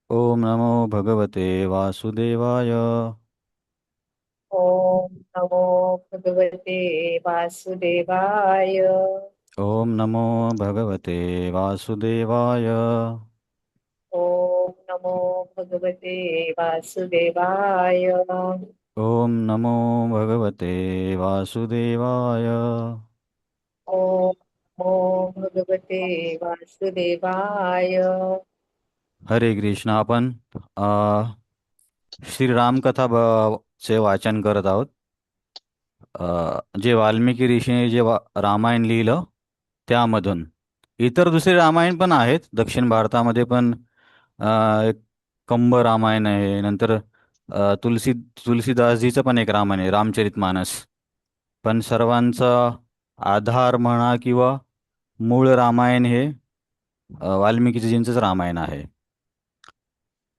ओम नमो भगवते वासुदेवाय। ओम नमो भगवते वासुदेवाय। ओम नमो भगवते वासुदेवाय। ओम नमो भगवते वासुदेवाय। ओम नमो भगवते वासुदेवाय। ओम नमो भगवते वासुदेवाय। हरे कृष्ण। आपण श्री रामकथा चे वाचन करत आहोत. जे वाल्मिकी ऋषीने जे रामायण लिहिलं त्यामधून इतर दुसरे रामायण पण आहेत. दक्षिण भारतामध्ये पण एक कंब रामायण आहे. नंतर तुलसीदासजीचं पण एक रामायण आहे, रामचरितमानस. पण सर्वांचा आधार म्हणा किंवा मूळ रामायण हे वाल्मिकीजींचंच रामायण आहे.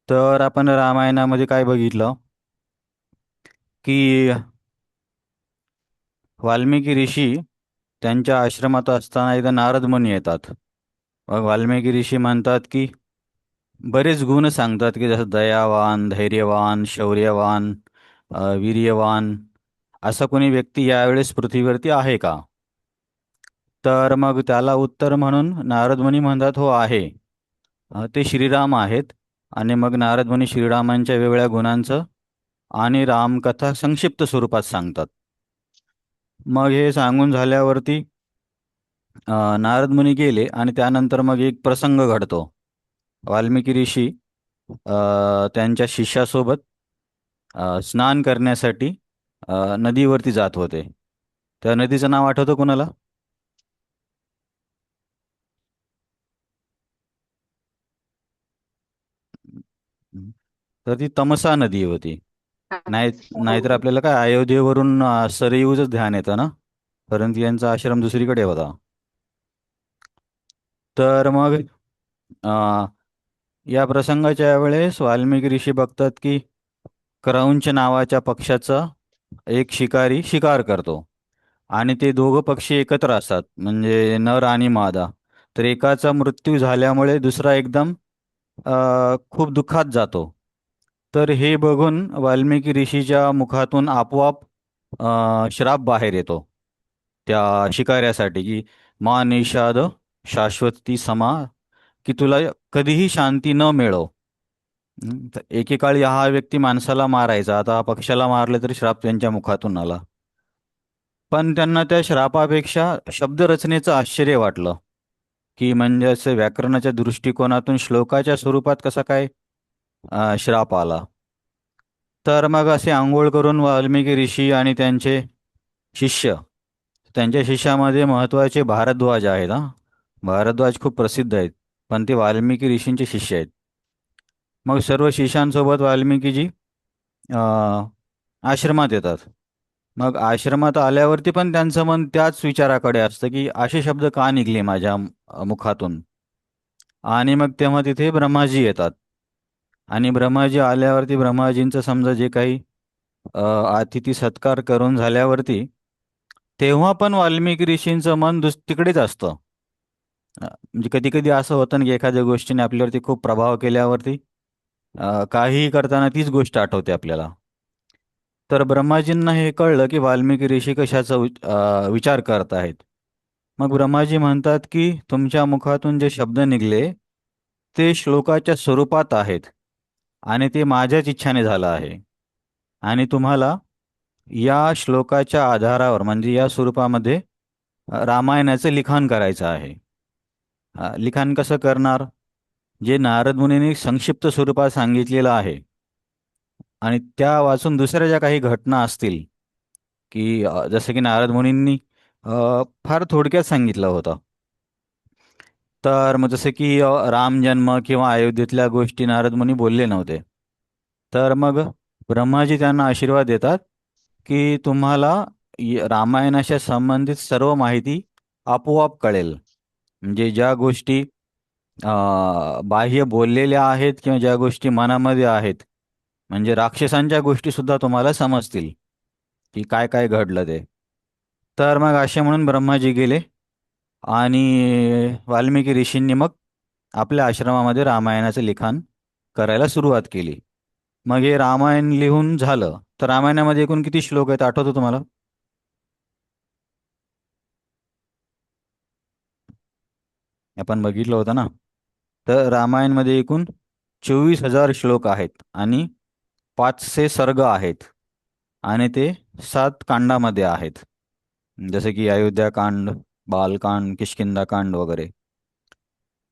तर आपण रामायणामध्ये काय बघितलं की वाल्मिकी ऋषी त्यांच्या आश्रमात असताना एकदा नारद मुनी येतात. मग वाल्मिकी ऋषी म्हणतात की बरेच गुण सांगतात की जसं दयावान, धैर्यवान, शौर्यवान, वीर्यवान असा कोणी व्यक्ती यावेळेस पृथ्वीवरती आहे का? तर मग त्याला उत्तर म्हणून नारद मुनी म्हणतात, हो आहे. ते श्रीराम आहेत. आणि मग नारद मुनी श्रीरामांच्या वेगवेगळ्या गुणांचं आणि रामकथा संक्षिप्त स्वरूपात सांगतात. मग हे सांगून झाल्यावरती नारद मुनी गेले आणि त्यानंतर मग एक प्रसंग घडतो. वाल्मिकी ऋषी त्यांच्या शिष्यासोबत स्नान करण्यासाठी नदीवरती जात होते. त्या नदीचं नाव आठवतं कोणाला? हं. तर ती तमसा नदी होती. नाही, नाहीतर हो. आपल्याला काय अयोध्येवरून सरयूच ध्यान येतं ना. परंतु यांचा आश्रम दुसरीकडे होता. तर मग अ, या प्रसंगाच्या वेळेस वाल्मिकी ऋषी बघतात की क्रौंच नावाच्या पक्ष्याचा एक शिकारी शिकार करतो. आणि ते दोघं पक्षी एकत्र असतात, म्हणजे नर आणि मादा. तर एकाचा मृत्यू झाल्यामुळे दुसरा एकदम खूप दुःखात जातो. तर हे बघून वाल्मिकी ऋषीच्या मुखातून आपोआप श्राप बाहेर येतो त्या शिकाऱ्यासाठी की मा निषाद शाश्वती समा, की तुला कधीही शांती न मिळो. तर एकेकाळी हा व्यक्ती माणसाला मारायचा, आता हा पक्षाला मारले तरी श्राप त्यांच्या मुखातून आला. पण त्यांना त्या श्रापापेक्षा शब्दरचनेचं आश्चर्य वाटलं, की म्हणजे असं व्याकरणाच्या दृष्टिकोनातून श्लोकाच्या स्वरूपात कसा काय श्राप आला. तर मग असे आंघोळ करून वाल्मिकी ऋषी आणि त्यांचे शिष्य, त्यांच्या शिष्यामध्ये महत्त्वाचे भारद्वाज आहेत. हा, भारद्वाज खूप प्रसिद्ध आहेत, पण ते वाल्मिकी ऋषींचे शिष्य आहेत. मग सर्व शिष्यांसोबत वाल्मिकीजी आश्रमात येतात. मग आश्रमात आल्यावरती पण त्यांचं मन त्याच विचाराकडे असतं की असे शब्द का निघले माझ्या मुखातून. आणि मग तेव्हा तिथे ब्रह्माजी येतात. आणि ब्रह्माजी आल्यावरती ब्रह्माजींचं समजा जे काही अतिथी सत्कार करून झाल्यावरती तेव्हा पण वाल्मिकी ऋषींचं मन तिकडेच असतं. म्हणजे कधी कधी असं होतं ना की एखाद्या गोष्टीने आपल्यावरती खूप प्रभाव केल्यावरती काहीही करताना तीच गोष्ट आठवते आपल्याला. तर ब्रह्माजींना हे कळलं की वाल्मिकी ऋषी कशाचा विचार करत आहेत. मग ब्रह्माजी म्हणतात की तुमच्या मुखातून जे शब्द निघले ते श्लोकाच्या स्वरूपात आहेत आणि ते माझ्याच इच्छाने झालं आहे. आणि तुम्हाला या श्लोकाच्या आधारावर म्हणजे या स्वरूपामध्ये रामायणाचं लिखाण करायचं आहे. लिखाण कसं करणार? जे नारद मुनींनी संक्षिप्त स्वरूपात सांगितलेलं आहे आणि त्या वाचून दुसऱ्या ज्या काही घटना असतील की जसं की नारद मुनींनी फार थोडक्यात सांगितलं होतं. तर मग जसं की राम जन्म किंवा अयोध्येतल्या गोष्टी नारद मुनी बोलले नव्हते. तर मग ब्रह्माजी त्यांना आशीर्वाद देतात की तुम्हाला रामायणाच्या संबंधित सर्व माहिती आपोआप कळेल. म्हणजे ज्या गोष्टी बाह्य बोललेल्या आहेत किंवा ज्या गोष्टी मनामध्ये आहेत, म्हणजे राक्षसांच्या गोष्टी सुद्धा तुम्हाला समजतील की काय काय घडलं ते. तर मग असे म्हणून ब्रह्माजी गेले आणि वाल्मिकी ऋषींनी मग आपल्या आश्रमामध्ये रामायणाचं लिखाण करायला सुरुवात केली. मग हे रामायण लिहून झालं. तर रामायणामध्ये एकूण किती श्लोक आहेत आठवतं तुम्हाला? आपण बघितलं होतं ना. तर रामायणमध्ये एकूण 24,000 श्लोक आहेत आणि 500 सर्ग आहेत. आणि ते 7 कांडामध्ये आहेत. जसे की अयोध्याकांड, बालकांड, किष्किंधाकांड वगैरे.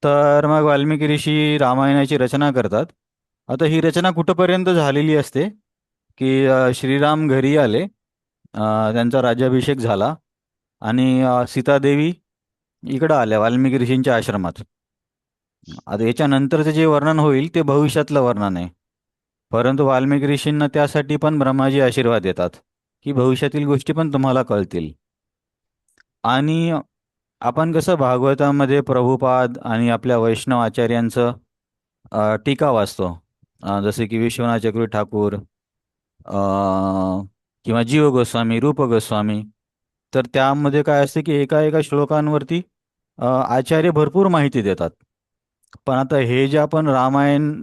तर मग वाल्मिकी ऋषी रामायणाची रचना करतात. आता ही रचना कुठंपर्यंत झालेली असते की श्रीराम घरी आले, त्यांचा राज्याभिषेक झाला आणि सीतादेवी इकडं आल्या वाल्मिकी ऋषींच्या आश्रमात. आता याच्यानंतरचं जे वर्णन होईल ते भविष्यातलं वर्णन आहे. परंतु वाल्मिकी ऋषींना त्यासाठी पण ब्रह्माजी आशीर्वाद देतात की भविष्यातील गोष्टी पण तुम्हाला कळतील. आणि आपण कसं भागवतामध्ये प्रभुपाद आणि आपल्या वैष्णव आचार्यांचं टीका वाचतो. जसे की विश्वनाथ चक्रवर्ती ठाकूर, किंवा जीव गोस्वामी, रूप गोस्वामी. तर त्यामध्ये काय असते की एका एका श्लोकांवरती आचार्य भरपूर माहिती देतात. पण आता हे जे आपण रामायण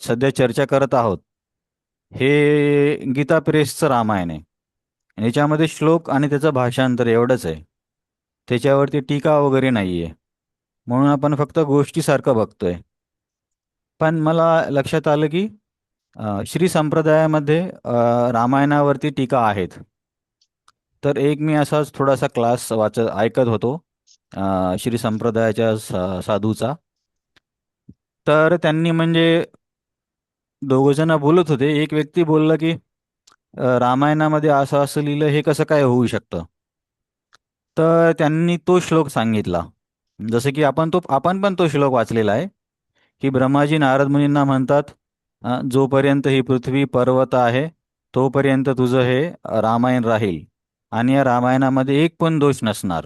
सध्या चर्चा करत आहोत, हे गीता प्रेसचं रामायण आहे. आणि याच्यामध्ये श्लोक आणि त्याचं भाषांतर एवढंच आहे. त्याच्यावरती टीका वगैरे नाही आहे. म्हणून आपण फक्त गोष्टीसारखं बघतोय. पण मला लक्षात आलं की श्री संप्रदायामध्ये रामायणावरती टीका आहेत. तर एक मी असाच थोडासा क्लास ऐकत होतो श्री संप्रदायाच्या साधूचा. तर त्यांनी म्हणजे दोघं जण बोलत होते. एक व्यक्ती बोलला की रामायणामध्ये असं असं लिहिलं, हे कसं काय होऊ शकतं? तर त्यांनी तो श्लोक सांगितला. जसं की आपण पण तो श्लोक वाचलेला आहे की ब्रह्माजी नारद मुनींना म्हणतात, जोपर्यंत ही पृथ्वी पर्वत आहे तोपर्यंत तुझं हे रामायण राहील आणि या रामायणामध्ये एक पण दोष नसणार.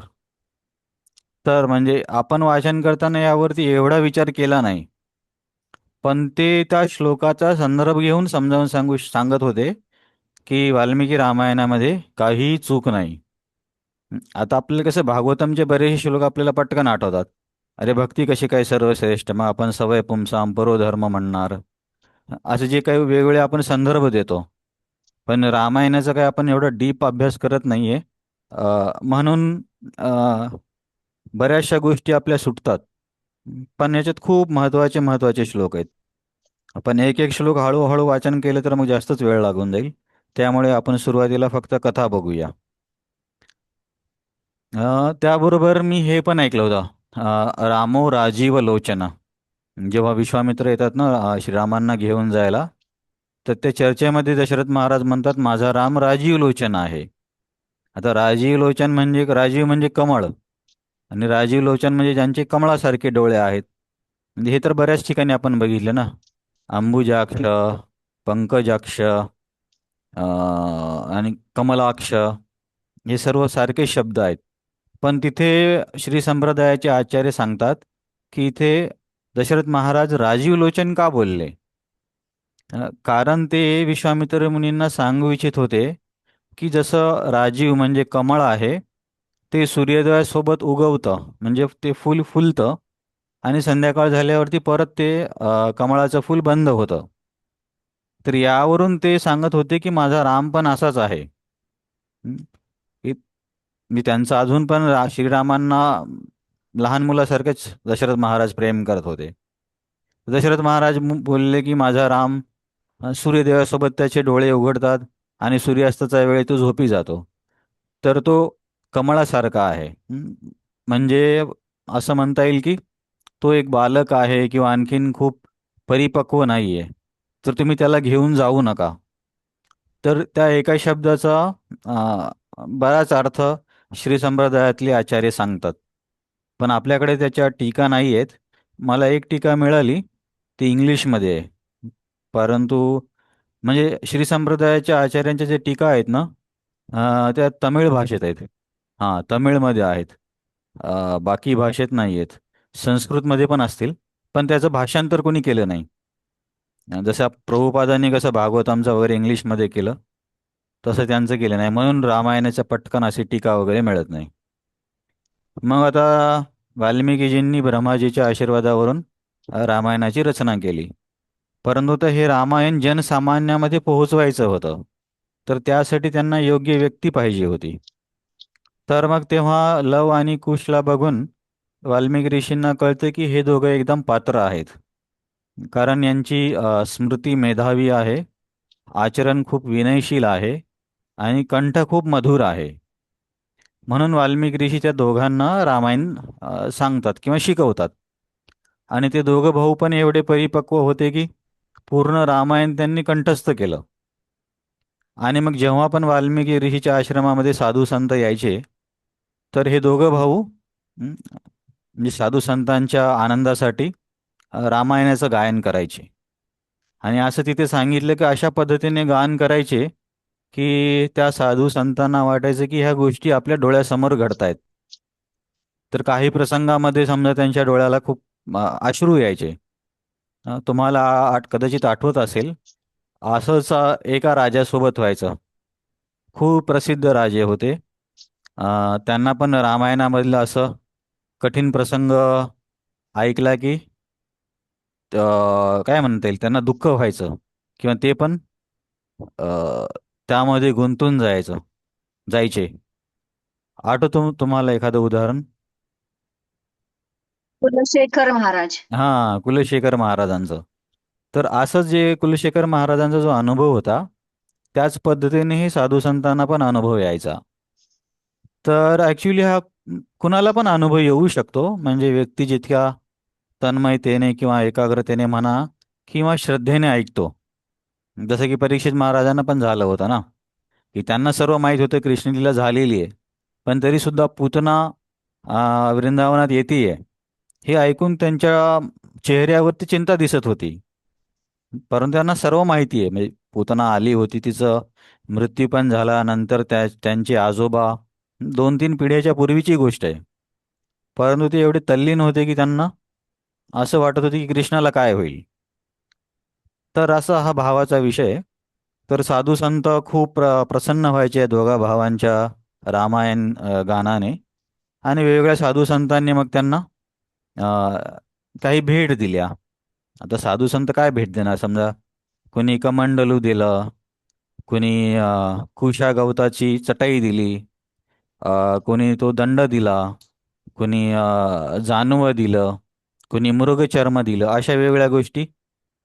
तर म्हणजे आपण वाचन करताना यावरती एवढा विचार केला नाही. पण ते त्या श्लोकाचा संदर्भ घेऊन समजावून सांगत होते की वाल्मिकी रामायणामध्ये काहीही चूक नाही. आता आपल्याला कसं भागवतमचे बरेचसे श्लोक आपल्याला पटकन आठवतात. अरे भक्ती कशी काय सर्वश्रेष्ठ, मग आपण सवय पुंसाम परो धर्म म्हणणार. असे जे काही वेगवेगळे आपण संदर्भ देतो. पण रामायणाचा काही आपण एवढा डीप अभ्यास करत नाहीये. म्हणून बऱ्याचशा गोष्टी आपल्या सुटतात. पण याच्यात खूप महत्त्वाचे महत्त्वाचे श्लोक आहेत. आपण एक एक श्लोक हळूहळू वाचन केलं तर मग जास्तच वेळ लागून जाईल. त्यामुळे आपण सुरुवातीला फक्त कथा बघूया. त्याबरोबर मी हे पण ऐकलं होतं, रामो राजीव लोचना. जेव्हा विश्वामित्र येतात ना श्रीरामांना घेऊन जायला, तर त्या चर्चेमध्ये दशरथ महाराज म्हणतात माझा राम राजीव लोचन आहे. आता राजीव लोचन म्हणजे, राजीव म्हणजे कमळ, आणि राजीव लोचन म्हणजे ज्यांचे कमळासारखे डोळे आहेत. म्हणजे हे तर बऱ्याच ठिकाणी आपण बघितलं ना. अंबुजाक्ष, पंकजाक्ष, आणि कमलाक्ष, हे सर्व सारखे शब्द आहेत. पण तिथे श्री संप्रदायाचे आचार्य सांगतात की इथे दशरथ महाराज राजीव लोचन का बोलले? कारण ते विश्वामित्र मुनींना सांगू इच्छित होते की जसं राजीव म्हणजे कमळ आहे, ते सूर्योदयासोबत उगवतं म्हणजे ते फूल फुलतं आणि संध्याकाळ झाल्यावरती परत ते कमळाचं फूल बंद होतं. तर यावरून ते सांगत होते की माझा राम पण असाच आहे. हं. की मी त्यांचं अजून पण श्रीरामांना लहान मुलासारखेच दशरथ महाराज प्रेम करत होते. दशरथ महाराज बोलले की माझा राम सूर्यदेवासोबत त्याचे डोळे उघडतात आणि सूर्यास्ताच्या वेळी तो झोपी जातो. तर तो कमळासारखा आहे. म्हणजे असं म्हणता येईल की तो एक बालक आहे किंवा आणखीन खूप परिपक्व नाही आहे. तर तुम्ही त्याला घेऊन जाऊ नका. तर त्या एका शब्दाचा बराच अर्थ श्री संप्रदायातले आचार्य सांगतात. पण आपल्याकडे त्याच्या टीका नाही आहेत. मला एक टीका मिळाली, ती इंग्लिशमध्ये आहे. परंतु म्हणजे श्री संप्रदायाच्या आचार्यांच्या ज्या टीका आहेत ना, त्या तमिळ भाषेत आहेत. हां, तमिळमध्ये आहेत. बाकी भाषेत नाही आहेत. संस्कृतमध्ये पण असतील, पण त्याचं भाषांतर कोणी केलं नाही. जसं प्रभुपादांनी कसं भागवतांचं वगैरे इंग्लिशमध्ये केलं, तसं त्यांचं केलं नाही. म्हणून रामायणाच्या पटकन अशी टीका वगैरे मिळत नाही. मग आता वाल्मिकीजींनी ब्रह्माजीच्या आशीर्वादावरून रामायणाची रचना केली. परंतु तर हे रामायण जनसामान्यामध्ये पोहोचवायचं होतं. तर त्यासाठी त्यांना योग्य व्यक्ती पाहिजे होती. तर मग तेव्हा लव आणि कुशला बघून वाल्मिकी ऋषींना कळतं की हे दोघं एकदम पात्र आहेत. कारण यांची स्मृती मेधावी आहे, आचरण खूप विनयशील आहे आणि कंठ खूप मधुर आहे. म्हणून वाल्मिकी ऋषी त्या दोघांना रामायण सांगतात किंवा शिकवतात. आणि ते दोघं भाऊ पण एवढे परिपक्व होते की पूर्ण रामायण त्यांनी कंठस्थ केलं. आणि मग जेव्हा पण वाल्मिकी ऋषीच्या आश्रमामध्ये साधू संत यायचे, तर हे दोघं भाऊ म्हणजे साधू संतांच्या आनंदासाठी रामायणाचं गायन करायचे. आणि असं तिथे सांगितलं की अशा पद्धतीने गायन करायचे की त्या साधू संतांना वाटायचं की ह्या गोष्टी आपल्या डोळ्यासमोर घडतायत. तर काही प्रसंगामध्ये समजा त्यांच्या डोळ्याला खूप अश्रू यायचे. तुम्हाला कदाचित आठवत असेल, असंच एका राजासोबत व्हायचं. खूप प्रसिद्ध राजे होते. त्यांना पण रामायणामधलं असं कठीण प्रसंग ऐकला की काय म्हणता येईल, त्यांना दुःख व्हायचं किंवा ते पण त्यामध्ये गुंतून जायचे. आठवतो तुम्हाला एखादं उदाहरण? कुलशेखर महाराज. हां, कुलशेखर महाराजांचं. तर असं जे कुलशेखर महाराजांचा जो अनुभव होता, त्याच पद्धतीने हे साधू संतांना पण अनुभव यायचा. तर ॲक्च्युली हा कुणाला पण अनुभव येऊ शकतो. म्हणजे व्यक्ती जितक्या तन्मयतेने किंवा एकाग्रतेने म्हणा किंवा श्रद्धेने ऐकतो. जसं की परीक्षित महाराजांना पण झालं होतं ना, की त्यांना सर्व माहीत होतं कृष्णलीला झालेली आहे. पण तरीसुद्धा पूतना वृंदावनात येतीये, हे ऐकून त्यांच्या चेहऱ्यावरती चिंता दिसत होती. परंतु त्यांना सर्व माहिती आहे. म्हणजे पूतना आली होती, तिचं मृत्यू पण झाला. नंतर त्यांचे आजोबा 2-3 पिढ्याच्या पूर्वीची गोष्ट आहे. परंतु ते एवढे तल्लीन होते की त्यांना असं वाटत होते की कृष्णाला काय होईल. तर असा हा भावाचा विषय आहे. तर साधू संत खूप प्रसन्न व्हायचे या दोघा भावांच्या रामायण गानाने. आणि वेगवेगळ्या साधू संतांनी मग त्यांना काही भेट दिल्या. आता साधू संत काय भेट देणार? समजा कोणी कमंडलू दिलं, कोणी कुशा गवताची चटाई दिली, कोणी तो दंड दिला, कोणी जानवं दिलं, कोणी मृगचर्म दिलं. अशा वेगवेगळ्या गोष्टी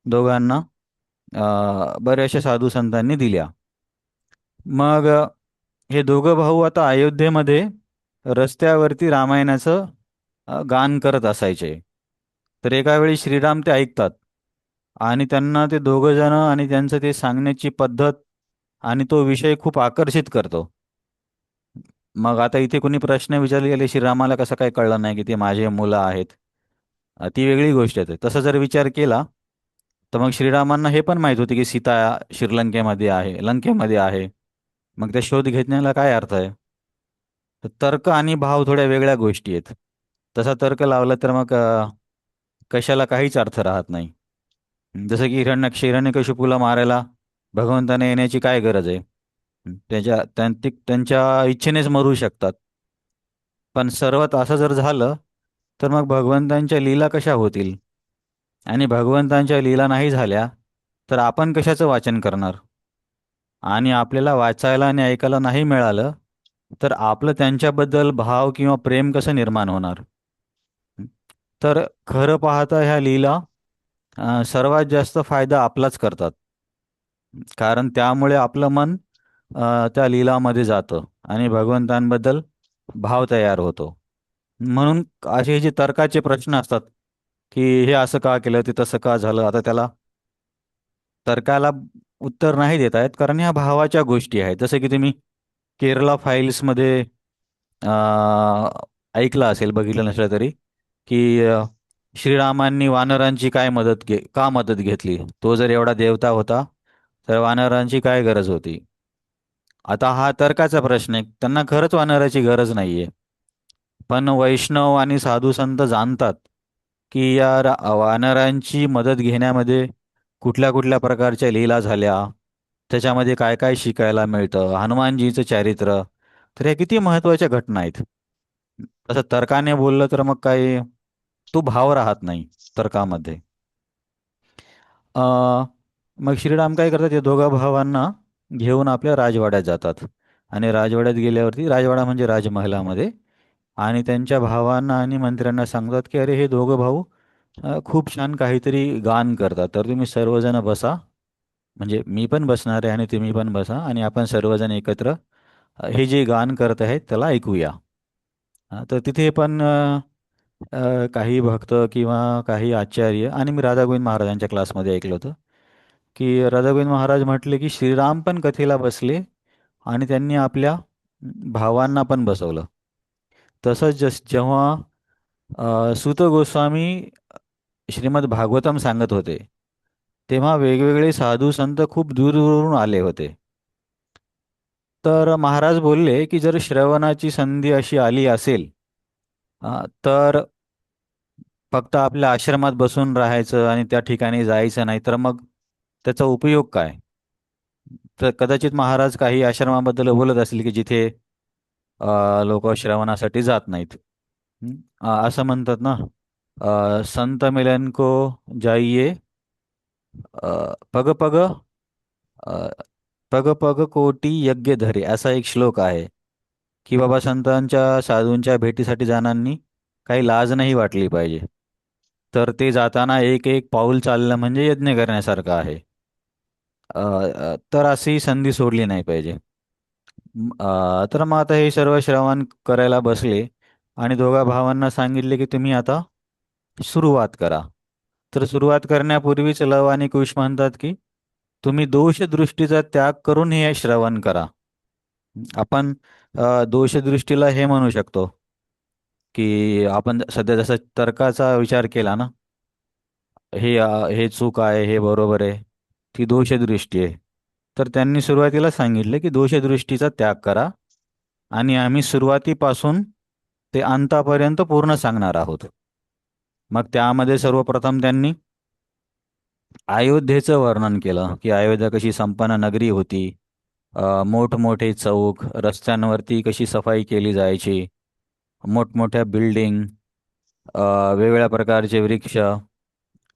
दोघांना बऱ्याचशा साधू संतांनी दिल्या. मग हे दोघं भाऊ आता अयोध्येमध्ये रस्त्यावरती रामायणाचं गान करत असायचे. तर एका वेळी श्रीराम ते ऐकतात आणि त्यांना ते दोघं जण आणि त्यांचं ते सांगण्याची पद्धत आणि तो विषय खूप आकर्षित करतो. मग आता इथे कोणी प्रश्न विचारले गेले, श्रीरामाला कसं काय कळलं नाही की ते माझे मुलं आहेत? ती वेगळी गोष्ट आहे. तसा जर विचार केला तर मग श्रीरामांना हे पण माहीत होते की सीता श्रीलंकेमध्ये आहे, लंकेमध्ये आहे. मग ते शोध घेण्याला काय अर्थ आहे? तर तर्क आणि भाव थोड्या वेगळ्या गोष्टी आहेत. तसा तर्क लावला तर मग कशाला काहीच अर्थ राहत नाही. जसं की हिरण्यकशिपूला मारायला भगवंताने येण्याची काय गरज आहे? त्यांच्या इच्छेनेच मरू शकतात. पण सर्वात असं जर झालं तर मग भगवंतांच्या लीला कशा होतील? आणि भगवंतांच्या लीला नाही झाल्या तर आपण कशाचं वाचन करणार? आणि आपल्याला वाचायला आणि ऐकायला नाही मिळालं तर आपलं त्यांच्याबद्दल भाव किंवा प्रेम कसं निर्माण होणार? तर खरं पाहता ह्या लीला सर्वात जास्त फायदा आपलाच करतात. कारण त्यामुळे आपलं मन त्या लीलामध्ये जातं आणि भगवंतांबद्दल भाव तयार होतो. म्हणून असे जे तर्काचे प्रश्न असतात की हे असं का केलं, ते तसं का झालं, आता त्याला तर्काला उत्तर नाही देता येत, कारण ह्या भावाच्या गोष्टी आहेत. जसं की तुम्ही केरला फाईल्समध्ये ऐकलं असेल, बघितलं नसलं तरी, की श्रीरामांनी वानरांची का मदत घेतली? तो जर एवढा देवता होता तर वानरांची काय गरज होती? आता हा तर्काचा प्रश्न आहे. त्यांना खरंच वानराची गरज नाहीये. पण वैष्णव आणि साधू संत जाणतात की या वानरांची मदत घेण्यामध्ये कुठल्या कुठल्या प्रकारच्या लीला झाल्या, त्याच्यामध्ये काय काय शिकायला मिळतं, हनुमानजीचं चारित्र्य. तर हे किती महत्त्वाच्या घटना आहेत. तसं तर्काने बोललं तर मग काही तो भाव राहत नाही तर्कामध्ये. अ, मग श्रीराम काय करतात, ते दोघा भावांना घेऊन आपल्या राजवाड्यात जातात. आणि राजवाड्यात गेल्यावरती, राजवाडा म्हणजे राजमहालामध्ये, आणि त्यांच्या भावांना आणि मंत्र्यांना सांगतात की अरे हे दोघं भाऊ खूप छान काहीतरी गान करतात, तर तुम्ही सर्वजण बसा. म्हणजे मी पण बसणार आहे आणि तुम्ही पण बसा, आणि आपण सर्वजण एकत्र हे जे गान करत आहेत त्याला ऐकूया. तर तिथे पण काही भक्त किंवा काही आचार्य, आणि मी राधा गोविंद महाराजांच्या क्लासमध्ये ऐकलं होतं की राधा गोविंद महाराज म्हटले की श्रीराम पण कथेला बसले आणि त्यांनी आपल्या भावांना पण बसवलं. तसंच जेव्हा सूत गोस्वामी श्रीमद भागवतम सांगत होते, तेव्हा वेगवेगळे साधू संत खूप दूरदूरून आले होते. तर महाराज बोलले की जर श्रवणाची संधी अशी आली असेल, तर फक्त आपल्या आश्रमात बसून राहायचं आणि त्या ठिकाणी जायचं नाही, तर मग त्याचा उपयोग काय? तर कदाचित महाराज काही आश्रमाबद्दल बोलत असतील की जिथे लोक श्रवणासाठी जात नाहीत. असं म्हणतात ना, संत मिलन को जाइए, पग पग पग पग कोटी यज्ञ धरे, असा एक श्लोक आहे की बाबा संतांच्या साधूंच्या भेटीसाठी जाणांनी काही लाज नाही वाटली पाहिजे. तर ते जाताना एक एक पाऊल चाललं म्हणजे यज्ञ करण्यासारखं आहे. तर अशी संधी सोडली नाही पाहिजे. तर मग आता हे सर्व श्रवण करायला बसले आणि दोघा भावांना सांगितले की तुम्ही आता सुरुवात करा. तर सुरुवात करण्यापूर्वीच लव आणि कुश म्हणतात की तुम्ही दोषदृष्टीचा त्याग करून हे श्रवण करा. आपण दोषदृष्टीला हे म्हणू शकतो की आपण सध्या जसं तर्काचा विचार केला ना, हे चूक आहे, हे बरोबर आहे, ती दोषदृष्टी आहे. तर त्यांनी सुरुवातीला सांगितलं की दोषदृष्टीचा त्याग करा, आणि आम्ही सुरुवातीपासून ते अंतापर्यंत पूर्ण सांगणार आहोत. मग त्यामध्ये सर्वप्रथम त्यांनी अयोध्येचं वर्णन केलं की अयोध्या कशी संपन्न नगरी होती, मोठमोठे चौक, रस्त्यांवरती कशी सफाई केली जायची, मोठमोठ्या बिल्डिंग, वेगवेगळ्या प्रकारचे वृक्ष,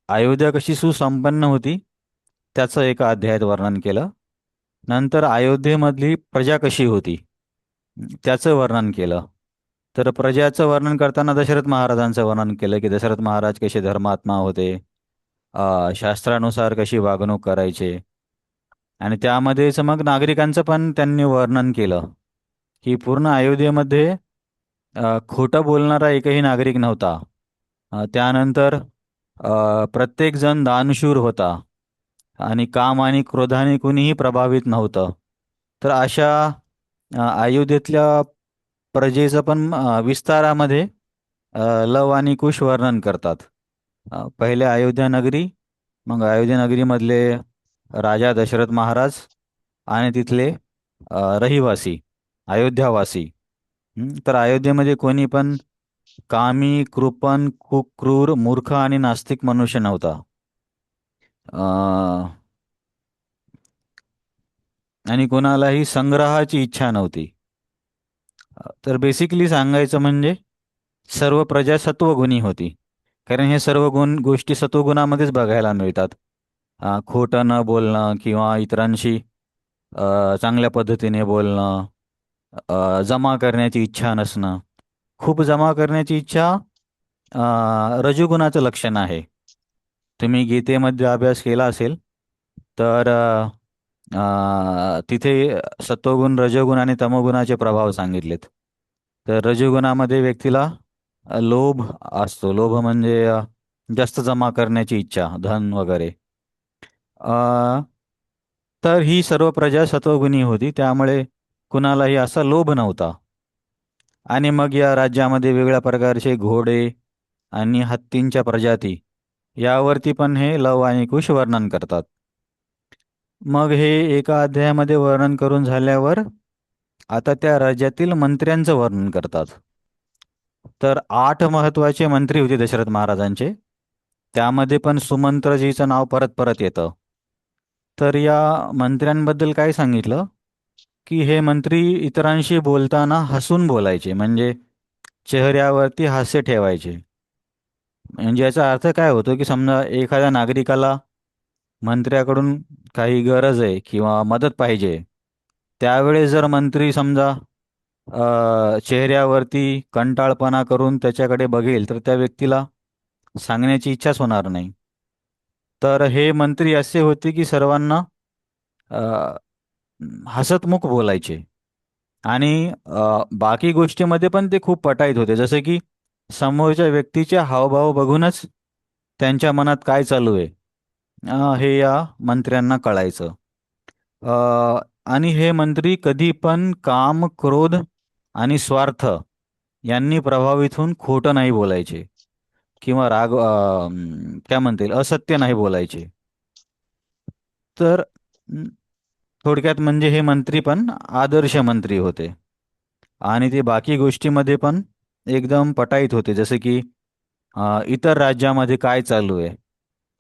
अयोध्या कशी सुसंपन्न होती त्याचं एका अध्यायात वर्णन केलं. नंतर अयोध्येमधली प्रजा कशी होती त्याचं वर्णन केलं. तर प्रजाचं वर्णन करताना दशरथ महाराजांचं वर्णन केलं की दशरथ महाराज कसे धर्मात्मा होते, शास्त्रानुसार कशी वागणूक करायचे. आणि त्यामध्येच मग नागरिकांचं पण त्यांनी वर्णन केलं की पूर्ण अयोध्येमध्ये खोटं बोलणारा एकही नागरिक नव्हता. त्यानंतर प्रत्येकजण दानशूर होता आणि काम आणि क्रोधाने कुणीही प्रभावित नव्हतं. तर अशा अयोध्येतल्या प्रजेचं पण विस्तारामध्ये लव आणि कुश वर्णन करतात. पहिले अयोध्या नगरी, मग अयोध्या नगरीमधले राजा दशरथ महाराज आणि तिथले रहिवासी, अयोध्यावासी. तर अयोध्येमध्ये कोणी पण कामी, कृपण, क्रूर, मूर्ख आणि नास्तिक मनुष्य नव्हता. अ, आणि कोणालाही संग्रहाची इच्छा नव्हती. तर बेसिकली सांगायचं म्हणजे सर्व प्रजा सत्वगुणी होती. कारण हे सर्व गुण गोष्टी सत्वगुणामध्येच बघायला मिळतात. खोटं न बोलणं किंवा इतरांशी चांगल्या पद्धतीने बोलणं, जमा करण्याची इच्छा नसणं. खूप जमा करण्याची इच्छा रजोगुणाचं लक्षण आहे. तुम्ही गीतेमध्ये अभ्यास केला असेल तर तिथे सत्वगुण, रजोगुण आणि तमोगुणाचे प्रभाव सांगितलेत. तर रजोगुणामध्ये व्यक्तीला लोभ असतो. लोभ म्हणजे जास्त जमा करण्याची इच्छा, धन वगैरे. अ, तर ही सर्व प्रजा सत्वगुणी होती, त्यामुळे कुणालाही असा लोभ नव्हता. आणि मग या राज्यामध्ये वेगवेगळ्या प्रकारचे घोडे आणि हत्तींच्या प्रजाती, यावरती पण हे लव आणि कुश वर्णन करतात. मग हे एका अध्यायामध्ये वर्णन करून झाल्यावर आता त्या राज्यातील मंत्र्यांचं वर्णन करतात. तर 8 महत्वाचे मंत्री होते दशरथ महाराजांचे. त्यामध्ये पण सुमंत्रजीचं नाव परत परत येतं. तर या मंत्र्यांबद्दल काय सांगितलं की हे मंत्री इतरांशी बोलताना हसून बोलायचे, म्हणजे चेहऱ्यावरती हास्य ठेवायचे. म्हणजे याचा अर्थ काय होतो की समजा एखाद्या नागरिकाला मंत्र्याकडून काही गरज आहे किंवा मदत पाहिजे, त्यावेळेस जर मंत्री समजा चेहऱ्यावरती कंटाळपणा करून त्याच्याकडे बघेल, तर त्या व्यक्तीला सांगण्याची इच्छाच होणार नाही. तर हे मंत्री असे होते की सर्वांना अ, हसतमुख बोलायचे. आणि बाकी गोष्टीमध्ये पण ते खूप पटाईत होते, जसे की समोरच्या व्यक्तीचे हावभाव बघूनच त्यांच्या मनात काय चालू आहे हे या मंत्र्यांना कळायचं. अ, आणि हे मंत्री कधी पण काम, क्रोध आणि स्वार्थ यांनी प्रभावित होऊन खोटं नाही बोलायचे किंवा काय म्हणता येईल, असत्य नाही बोलायचे. तर थोडक्यात म्हणजे हे मंत्री पण आदर्श मंत्री होते. आणि ते बाकी गोष्टीमध्ये पण एकदम पटाईत होते, जसे की इतर राज्यामध्ये काय चालू आहे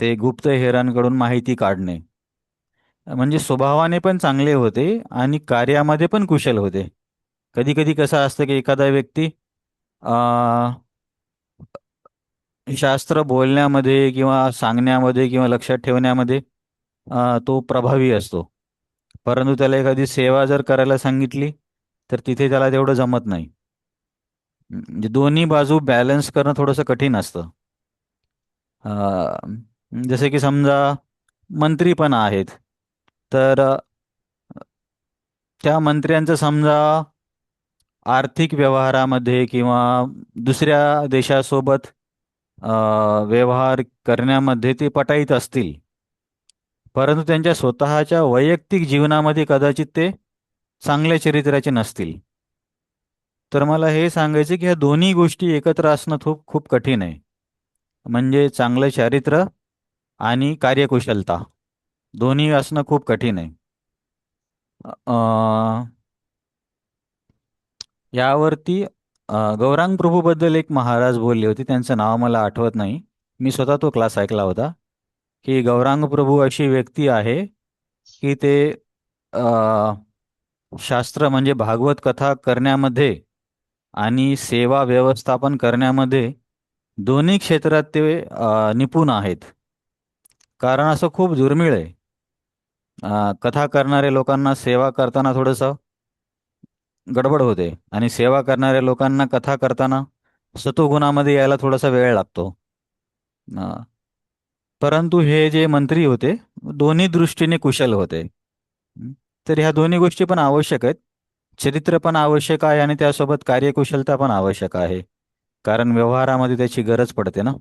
ते गुप्तहेरांकडून माहिती काढणे. म्हणजे स्वभावाने पण चांगले होते आणि कार्यामध्ये पण कुशल होते. कधी कधी कसं असतं की एखादा व्यक्ती अ, शास्त्र बोलण्यामध्ये किंवा सांगण्यामध्ये किंवा लक्षात ठेवण्यामध्ये तो प्रभावी असतो. परंतु त्याला एखादी सेवा जर करायला सांगितली तर तिथे त्याला तेवढं जमत नाही. म्हणजे दोन्ही बाजू बॅलन्स करणं थोडंसं कठीण असतं. जसे की समजा मंत्री पण आहेत, तर त्या मंत्र्यांचं समजा आर्थिक व्यवहारामध्ये किंवा दुसऱ्या देशासोबत अ, व्यवहार करण्यामध्ये ते पटाईत असतील, परंतु त्यांच्या स्वतःच्या वैयक्तिक जीवनामध्ये कदाचित ते चांगल्या चरित्राचे नसतील. तर मला हे सांगायचे की ह्या दोन्ही गोष्टी एकत्र असणं खूप खूप कठीण आहे. म्हणजे चांगलं चारित्र्य आणि कार्यकुशलता दोन्ही असणं खूप कठीण आहे. यावरती गौरांग प्रभूबद्दल एक महाराज बोलले होते, त्यांचं नाव मला आठवत नाही. मी स्वतः तो क्लास ऐकला होता की गौरांग प्रभू अशी व्यक्ती आहे की ते अ, शास्त्र म्हणजे भागवत कथा करण्यामध्ये आणि सेवा व्यवस्थापन करण्यामध्ये दोन्ही क्षेत्रात ते निपुण आहेत. कारण असं खूप दुर्मिळ आहे. कथा करणाऱ्या लोकांना सेवा करताना थोडंसं गडबड होते आणि सेवा करणाऱ्या लोकांना कथा करताना सत्वगुणामध्ये यायला थोडासा वेळ लागतो. अ, परंतु हे जे मंत्री होते दोन्ही दृष्टीने कुशल होते. हं. तर ह्या दोन्ही गोष्टी पण आवश्यक आहेत. चरित्र पण आवश्यक आहे आणि त्यासोबत कार्यकुशलता पण आवश्यक आहे. कारण व्यवहारामध्ये त्याची गरज पडते ना.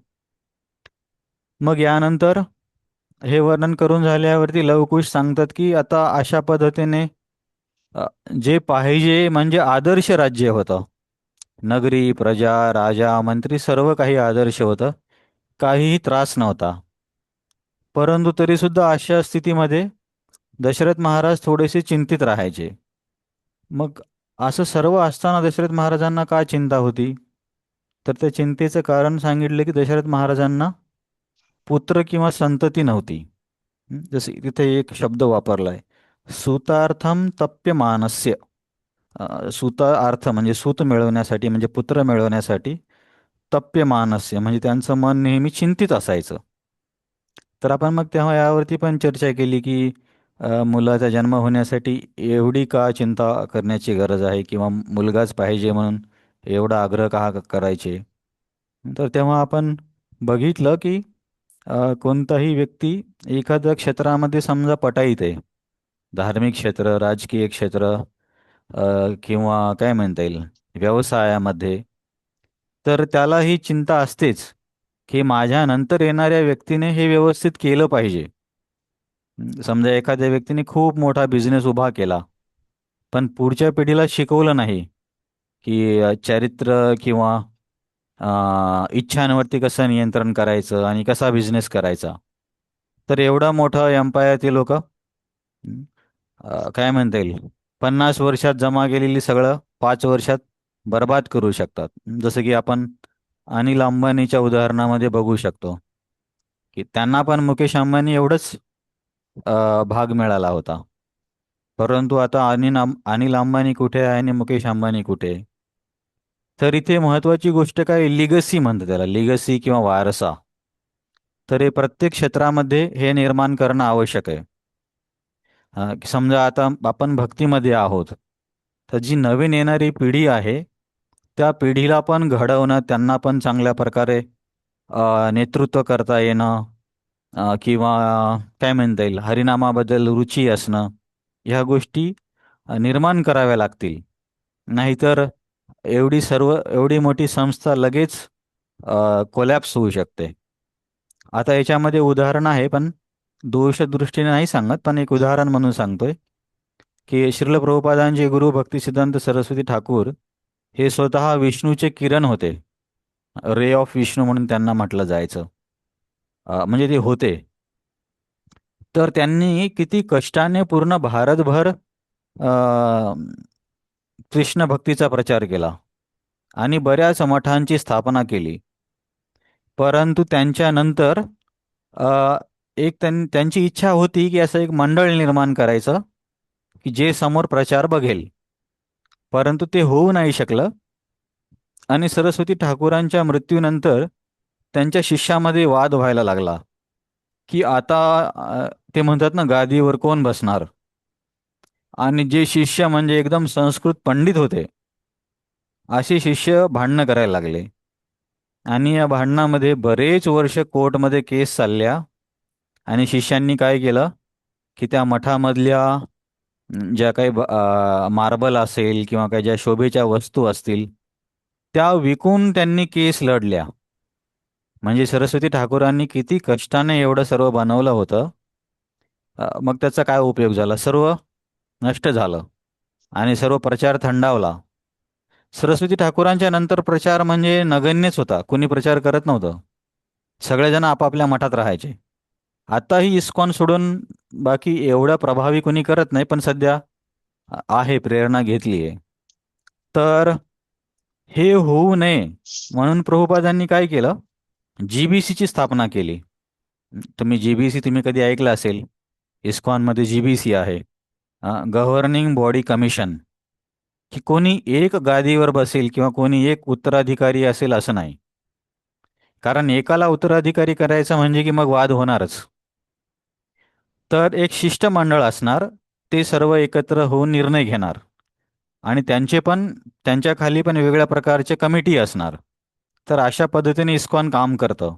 मग यानंतर हे वर्णन करून झाल्यावरती लवकुश सांगतात की आता अशा पद्धतीने अ, जे पाहिजे म्हणजे आदर्श राज्य होतं. नगरी, प्रजा, राजा, मंत्री सर्व काही आदर्श होतं. काहीही त्रास नव्हता. परंतु तरी सुद्धा अशा स्थितीमध्ये दशरथ महाराज थोडेसे चिंतित राहायचे. मग असं सर्व असताना दशरथ महाराजांना का चिंता होती? तर त्या चिंतेचं कारण सांगितलं की दशरथ महाराजांना पुत्र किंवा संतती नव्हती. जसे तिथे एक शब्द वापरलाय, सूतार्थम तप्यमानस्य. सूत अर्थ म्हणजे सूत मिळवण्यासाठी म्हणजे पुत्र मिळवण्यासाठी, तप्यमानस्य म्हणजे त्यांचं मन नेहमी चिंतित असायचं. तर आपण मग तेव्हा यावरती पण चर्चा केली की मुलाचा जन्म होण्यासाठी एवढी का चिंता करण्याची गरज आहे किंवा मुलगाच पाहिजे म्हणून एवढा आग्रह का करायचे. तर तेव्हा आपण बघितलं की कोणताही व्यक्ती एखाद्या क्षेत्रामध्ये समजा पटाईत आहे, धार्मिक क्षेत्र, राजकीय क्षेत्र, किंवा काय म्हणता येईल व्यवसायामध्ये, तर त्याला ही चिंता असतेच की माझ्या नंतर येणाऱ्या व्यक्तीने हे व्यवस्थित केलं पाहिजे. समजा एखाद्या व्यक्तीने खूप मोठा बिझनेस उभा केला, पण पुढच्या पिढीला शिकवलं नाही की चारित्र्य किंवा इच्छांवरती कसं नियंत्रण करायचं आणि कसा बिझनेस करायचा. तर एवढा मोठा एम्पायर ते लोक काय म्हणता येईल 50 वर्षात जमा केलेली सगळं 5 वर्षात बर्बाद करू शकतात. जसं की आपण अनिल अंबानीच्या उदाहरणामध्ये बघू शकतो की त्यांना पण मुकेश अंबानी एवढंच भाग मिळाला होता. परंतु आता अनिल अंबानी कुठे आहे आणि मुकेश अंबानी कुठे आहे? तर इथे महत्वाची गोष्ट काय लिगसी म्हणतात त्याला, लिगसी किंवा वारसा. तर हे प्रत्येक क्षेत्रामध्ये हे निर्माण करणं आवश्यक आहे. समजा आता आपण भक्तीमध्ये आहोत, तर जी नवीन येणारी पिढी आहे त्या पिढीला पण घडवणं, त्यांना पण चांगल्या प्रकारे नेतृत्व करता येणं, किंवा काय म्हणता येईल, हरिनामाबद्दल रुची असणं, ह्या गोष्टी निर्माण कराव्या लागतील. नाहीतर एवढी मोठी संस्था लगेच कोलॅप्स होऊ शकते. आता याच्यामध्ये उदाहरण आहे, पण दोष दृष्टीने नाही सांगत, पण एक उदाहरण म्हणून सांगतोय की श्रील प्रभुपादांचे गुरु भक्तिसिद्धांत सरस्वती ठाकूर हे स्वतः विष्णूचे किरण होते. रे ऑफ विष्णू म्हणून त्यांना म्हटलं जायचं. म्हणजे ते होते. तर त्यांनी किती कष्टाने पूर्ण भारतभर कृष्ण भक्तीचा प्रचार केला आणि बऱ्याच मठांची स्थापना केली. परंतु त्यांच्यानंतर अ, त्यांची इच्छा होती की असं एक मंडळ निर्माण करायचं की जे समोर प्रचार बघेल. परंतु ते होऊ नाही शकलं आणि सरस्वती ठाकूरांच्या मृत्यूनंतर त्यांच्या शिष्यामध्ये वाद व्हायला लागला की आता ते म्हणतात ना, गादीवर कोण बसणार. आणि जे शिष्य म्हणजे एकदम संस्कृत पंडित होते, असे शिष्य भांडणं करायला लागले. आणि या भांडणामध्ये बरेच वर्ष कोर्टमध्ये केस चालल्या. आणि शिष्यांनी काय केलं की त्या मठामधल्या ज्या काही मार्बल असेल किंवा काही ज्या शोभेच्या वस्तू असतील त्या विकून त्यांनी केस लढल्या. म्हणजे सरस्वती ठाकूरांनी किती कष्टाने एवढं सर्व बनवलं होतं, मग त्याचा काय उपयोग झाला? सर्व नष्ट झालं आणि सर्व प्रचार थंडावला. सरस्वती ठाकूरांच्या नंतर प्रचार म्हणजे नगण्यच होता, कुणी प्रचार करत नव्हतं. सगळेजण आपापल्या मठात राहायचे. आताही इस्कॉन सोडून बाकी एवढं प्रभावी कोणी करत नाही, पण सध्या आहे, प्रेरणा घेतली आहे. तर हे होऊ नये म्हणून प्रभुपादांनी काय केलं, जीबीसीची स्थापना केली. तुम्ही जीबीसी तुम्ही कधी ऐकलं असेल. इस्कॉनमध्ये जीबीसी आहे, गव्हर्निंग बॉडी कमिशन. की कोणी एक गादीवर बसेल किंवा कोणी एक उत्तराधिकारी असेल असं नाही. कारण एकाला उत्तराधिकारी करायचं म्हणजे की मग वाद होणारच. तर एक शिष्टमंडळ असणार, ते सर्व एकत्र होऊन निर्णय घेणार. आणि त्यांच्या खाली पण वेगवेगळ्या प्रकारचे कमिटी असणार. तर अशा पद्धतीने इस्कॉन काम करतं.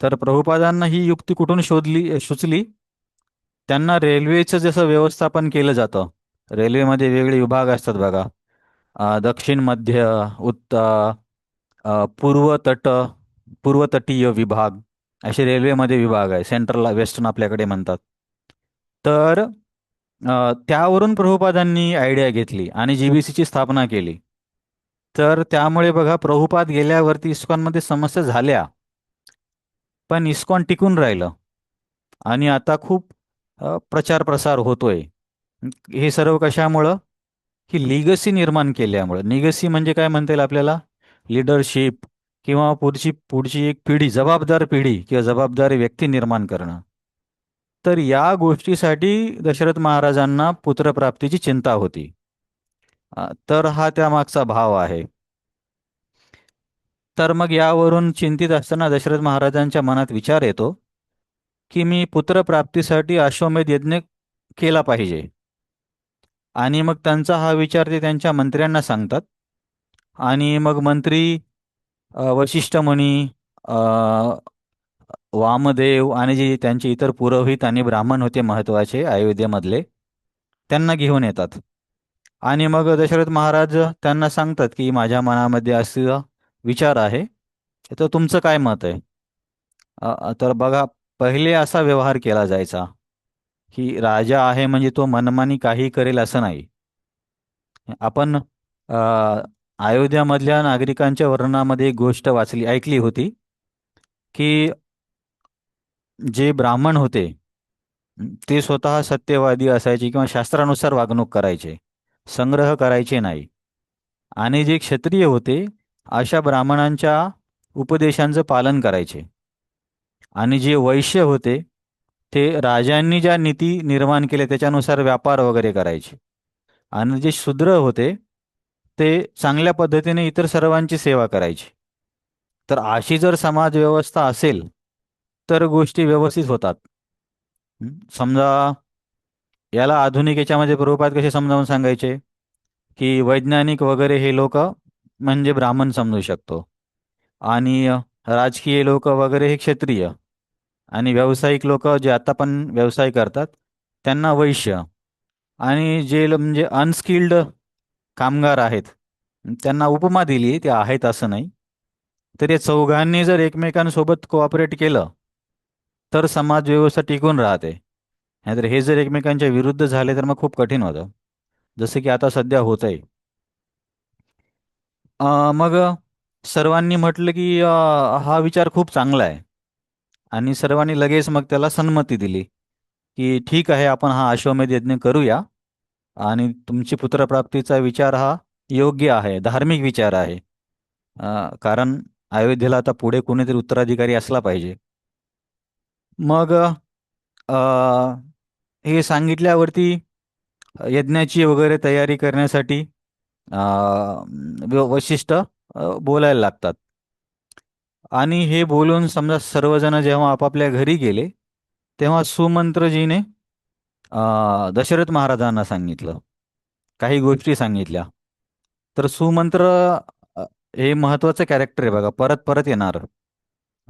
तर प्रभुपादांना ही युक्ती कुठून सुचली? त्यांना रेल्वेचं जसं व्यवस्थापन केलं जातं, रेल्वेमध्ये वेगळे विभाग असतात बघा. दक्षिण, मध्य, उत्तर, पूर्व पूर्वतटीय विभाग, असे रेल्वेमध्ये विभाग आहे. सेंट्रल वेस्टर्न आपल्याकडे म्हणतात. तर त्यावरून प्रभुपादांनी आयडिया घेतली आणि जीबीसीची स्थापना केली. तर त्यामुळे बघा, प्रभुपाद गेल्यावरती इस्कॉनमध्ये समस्या झाल्या, पण इस्कॉन टिकून राहिलं आणि आता खूप प्रचार प्रसार होतोय. हे सर्व कशामुळं? की लिगसी निर्माण केल्यामुळं. लिगसी म्हणजे काय म्हणता येईल आपल्याला? लिडरशिप, किंवा पुढची पुढची एक पिढी, जबाबदार पिढी किंवा जबाबदार व्यक्ती निर्माण करणं. तर या गोष्टीसाठी दशरथ महाराजांना पुत्रप्राप्तीची चिंता होती. तर हा त्यामागचा भाव आहे. तर मग यावरून चिंतित असताना दशरथ महाराजांच्या मनात विचार येतो की मी पुत्रप्राप्तीसाठी अश्वमेध यज्ञ केला पाहिजे. आणि मग त्यांचा हा विचार ते त्यांच्या मंत्र्यांना सांगतात. आणि मग मंत्री वशिष्ठ मुनी, अ, वामदेव आणि जे त्यांचे इतर पुरोहित आणि ब्राह्मण होते महत्वाचे अयोध्येमधले, त्यांना घेऊन येतात. आणि मग दशरथ महाराज त्यांना सांगतात की माझ्या मनामध्ये असा विचार आहे, तर तुमचं काय मत आहे? तर बघा, पहिले असा व्यवहार केला जायचा की राजा आहे म्हणजे तो मनमानी काही करेल असं नाही. आपण अयोध्यामधल्या नागरिकांच्या वर्णनामध्ये एक गोष्ट ऐकली होती की जे ब्राह्मण होते ते स्वतः सत्यवादी असायचे किंवा शास्त्रानुसार वागणूक करायचे, संग्रह करायचे नाही. आणि जे क्षत्रिय होते अशा ब्राह्मणांच्या उपदेशांचं पालन करायचे. आणि जे वैश्य होते ते राजांनी ज्या नीती निर्माण केल्या त्याच्यानुसार व्यापार वगैरे करायचे. आणि जे शूद्र होते ते चांगल्या पद्धतीने इतर सर्वांची सेवा करायची. तर अशी जर समाज व्यवस्था असेल तर गोष्टी व्यवस्थित होतात. समजा याला आधुनिक याच्यामध्ये प्रभुपाद कसे समजावून सांगायचे, की वैज्ञानिक वगैरे हे लोक म्हणजे ब्राह्मण समजू शकतो, आणि राजकीय लोक वगैरे हे क्षत्रिय, आणि व्यावसायिक लोक जे आता पण व्यवसाय करतात त्यांना वैश्य, आणि जे म्हणजे अनस्किल्ड कामगार आहेत त्यांना उपमा दिली, ते आहेत असं नाही. तर या चौघांनी जर एकमेकांसोबत कोऑपरेट केलं तर समाज व्यवस्था टिकून राहते. नाहीतर हे जर एकमेकांच्या विरुद्ध झाले तर मग खूप कठीण होतं, जसं की आता सध्या होत आहे. मग सर्वांनी म्हटलं की हा विचार खूप चांगला आहे, आणि सर्वांनी लगेच मग त्याला संमती दिली की ठीक आहे, आपण हा अश्वमेध यज्ञ करूया, आणि तुमची पुत्रप्राप्तीचा विचार हा योग्य आहे, धार्मिक विचार आहे. कारण अयोध्येला आता पुढे कोणीतरी उत्तराधिकारी असला पाहिजे. मग हे सांगितल्यावरती यज्ञाची वगैरे तयारी करण्यासाठी वशिष्ठ बोलायला लागतात. आणि हे बोलून समजा सर्वजण जेव्हा आपापल्या घरी गेले, तेव्हा सुमंत्रजीने दशरथ महाराजांना सांगितलं, काही गोष्टी सांगितल्या. तर सुमंत्र अ, हे महत्वाचं कॅरेक्टर आहे बघा, परत परत येणार.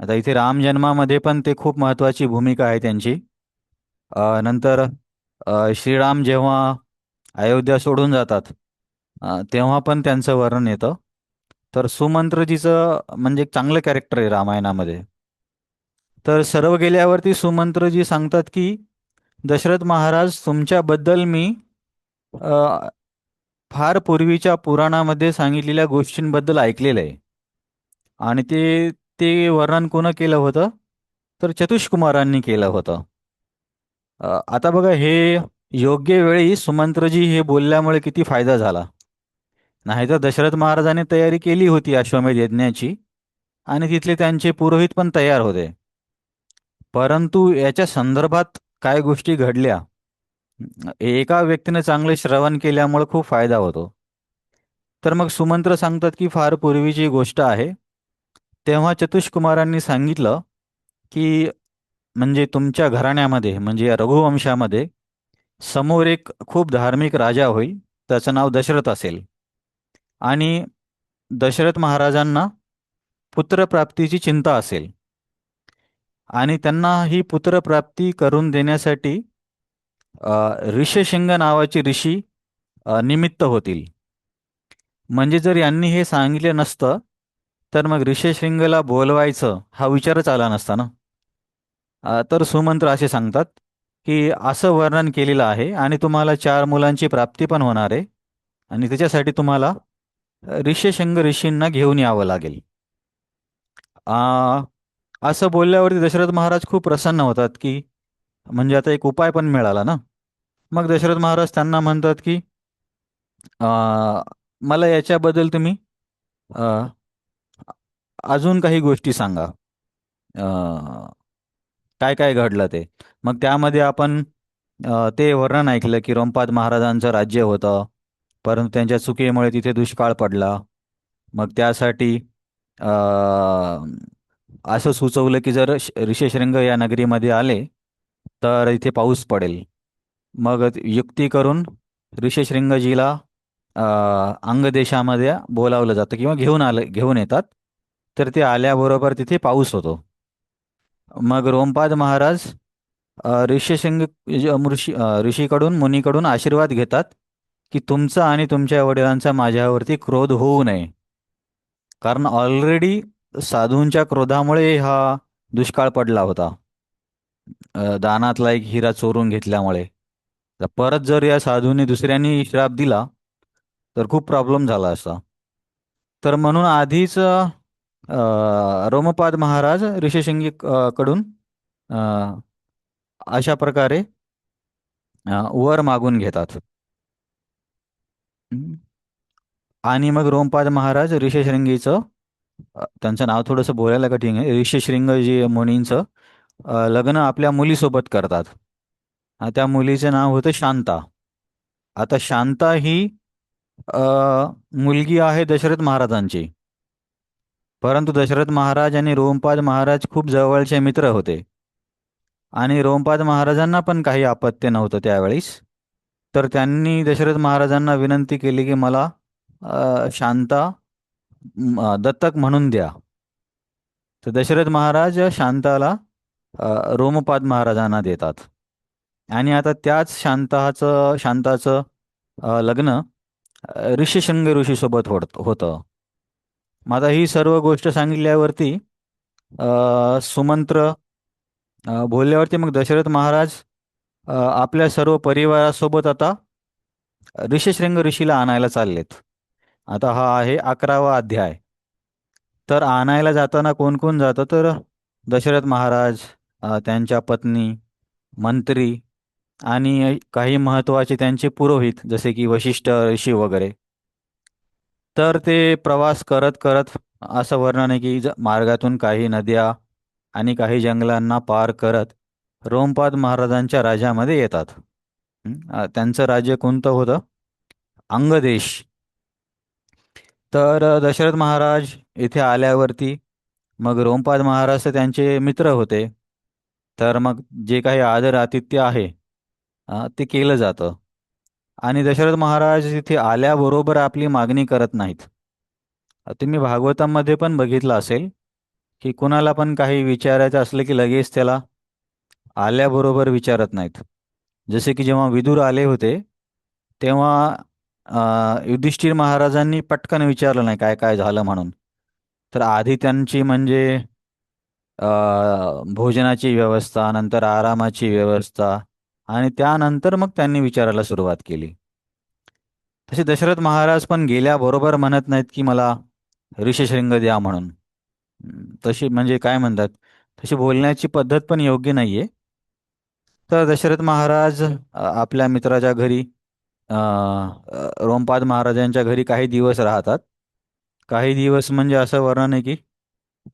आता इथे राम जन्मामध्ये पण ते खूप महत्वाची भूमिका आहे त्यांची. नंतर श्रीराम जेव्हा अयोध्या सोडून जातात, तेव्हा पण त्यांचं वर्णन येतं. तर सुमंत्रजीचं म्हणजे एक चांगलं कॅरेक्टर आहे रामायणामध्ये. तर सर्व गेल्यावरती सुमंत्रजी सांगतात की दशरथ महाराज, तुमच्याबद्दल मी अ, फार पूर्वीच्या पुराणामध्ये सांगितलेल्या गोष्टींबद्दल ऐकलेलं आहे. आणि ते ते वर्णन कोण केलं होतं, तर चतुष्कुमारांनी केलं होतं. आता बघा, हे योग्य वेळी सुमंत्रजी हे बोलल्यामुळे किती फायदा झाला. नाहीतर दशरथ महाराजांनी तयारी केली होती अश्वमेध यज्ञाची, आणि तिथले त्यांचे पुरोहित पण तयार होते. परंतु याच्या संदर्भात काय गोष्टी घडल्या, एका व्यक्तीने चांगले श्रवण केल्यामुळे खूप फायदा होतो. तर मग सुमंत्र सांगतात की फार पूर्वीची गोष्ट आहे. तेव्हा चतुष्कुमारांनी सांगितलं की म्हणजे तुमच्या घराण्यामध्ये, म्हणजे या रघुवंशामध्ये, समोर एक खूप धार्मिक राजा होईल, त्याचं नाव दशरथ असेल. आणि दशरथ महाराजांना पुत्रप्राप्तीची चिंता असेल, आणि त्यांना ही पुत्रप्राप्ती करून देण्यासाठी ऋष्यशृंग नावाचे ऋषी निमित्त होतील. म्हणजे जर यांनी हे सांगितले नसतं तर मग ऋष्यशृंगला बोलवायचं हा विचारच आला नसता ना. तर सुमंत्र असे सांगतात की असं वर्णन केलेलं आहे, आणि तुम्हाला 4 मुलांची प्राप्ती पण होणार आहे, आणि त्याच्यासाठी तुम्हाला ऋष्यशृंग ऋषींना घेऊन यावं लागेल. आ, असं बोलल्यावरती दशरथ महाराज खूप प्रसन्न होतात की म्हणजे आता एक उपाय पण मिळाला ना. मग दशरथ महाराज त्यांना म्हणतात की मला याच्याबद्दल तुम्ही अ, अजून काही गोष्टी सांगा, काय काय घडलं ते. मग त्यामध्ये आपण ते वर्णन ऐकलं की रोमपाद महाराजांचं राज्य होतं, परंतु त्यांच्या चुकीमुळे तिथे दुष्काळ पडला. मग त्यासाठी अ, असं सुचवलं की जर ऋष्यशृंग या नगरीमध्ये आले तर इथे पाऊस पडेल. मग युक्ती करून ऋष्यशृंगजीला अ, अंगदेशामध्ये बोलावलं जातं किंवा घेऊन येतात. तर ते आल्याबरोबर तिथे पाऊस होतो. मग रोमपाद महाराज ऋषीकडून मुनीकडून आशीर्वाद घेतात की तुमचा आणि तुमच्या वडिलांचा माझ्यावरती क्रोध होऊ नये, कारण ऑलरेडी साधूंच्या क्रोधामुळे हा दुष्काळ पडला होता, दानातला एक हिरा चोरून घेतल्यामुळे. तर परत जर या साधूंनी दुसऱ्यांनी श्राप दिला तर खूप प्रॉब्लेम झाला असता. तर म्हणून आधीच रोमपाद महाराज ऋषिशृंगी कडून अ, अशा प्रकारे वर मागून घेतात. हम्म. आणि मग रोमपाद महाराज ऋषशृंगीचं, त्यांचं नाव थोडंसं बोलायला कठीण आहे, ऋषशृंग जी मुनींचं लग्न आपल्या मुलीसोबत करतात. त्या मुलीचं नाव होतं शांता. आता शांता ही अ, मुलगी आहे दशरथ महाराजांची. परंतु दशरथ महाराज आणि रोमपाद महाराज खूप जवळचे मित्र होते. आणि रोमपाद महाराजांना पण काही अपत्य नव्हतं त्यावेळेस. तर त्यांनी दशरथ महाराजांना विनंती केली की मला शांता दत्तक म्हणून द्या. तर दशरथ महाराज शांताला रोमपाद महाराजांना देतात. आणि आता त्याच शांताचं लग्न ऋष्यशृंग ऋषीसोबत होतं. मग आता ही सर्व गोष्ट सांगितल्यावरती सुमंत्र बोलल्यावरती मग दशरथ महाराज आपल्या सर्व परिवारासोबत आता ऋष्यशृंग ऋषीला आणायला चाललेत. आता हा आहे 11वा अध्याय. तर आणायला जाताना कोण कोण जातं तर दशरथ महाराज, त्यांच्या पत्नी, मंत्री आणि काही महत्त्वाचे त्यांचे पुरोहित जसे की वशिष्ठ ऋषी वगैरे. तर ते प्रवास करत करत असं वर्णन आहे की मार्गातून काही नद्या आणि काही जंगलांना पार करत रोमपाद महाराजांच्या राज्यामध्ये येतात. त्यांचं राज्य कोणतं होतं? अंगदेश. तर दशरथ महाराज इथे आल्यावरती मग रोमपाद महाराज तर त्यांचे मित्र होते. तर मग जे काही आदर आतिथ्य आहे ते केलं जातं. आणि दशरथ महाराज इथे आल्याबरोबर आपली मागणी करत नाहीत. तुम्ही भागवतामध्ये पण बघितलं असेल की कुणाला पण काही विचारायचं असलं की लगेच त्याला आल्याबरोबर विचारत नाहीत. जसे की जेव्हा विदुर आले होते तेव्हा युधिष्ठिर महाराजांनी पटकन विचारलं नाही काय काय झालं म्हणून. तर आधी त्यांची म्हणजे भोजनाची व्यवस्था, नंतर आरामाची व्यवस्था, आणि त्यानंतर मग त्यांनी विचारायला सुरुवात केली. तसे दशरथ महाराज पण गेल्याबरोबर म्हणत नाहीत की मला ऋषशृंग द्या म्हणून. तशी म्हणजे काय म्हणतात, तशी बोलण्याची पद्धत पण योग्य नाहीये. तर दशरथ महाराज आपल्या मित्राच्या घरी रोमपाद महाराजांच्या घरी काही दिवस राहतात. काही दिवस म्हणजे असं वर्णन आहे की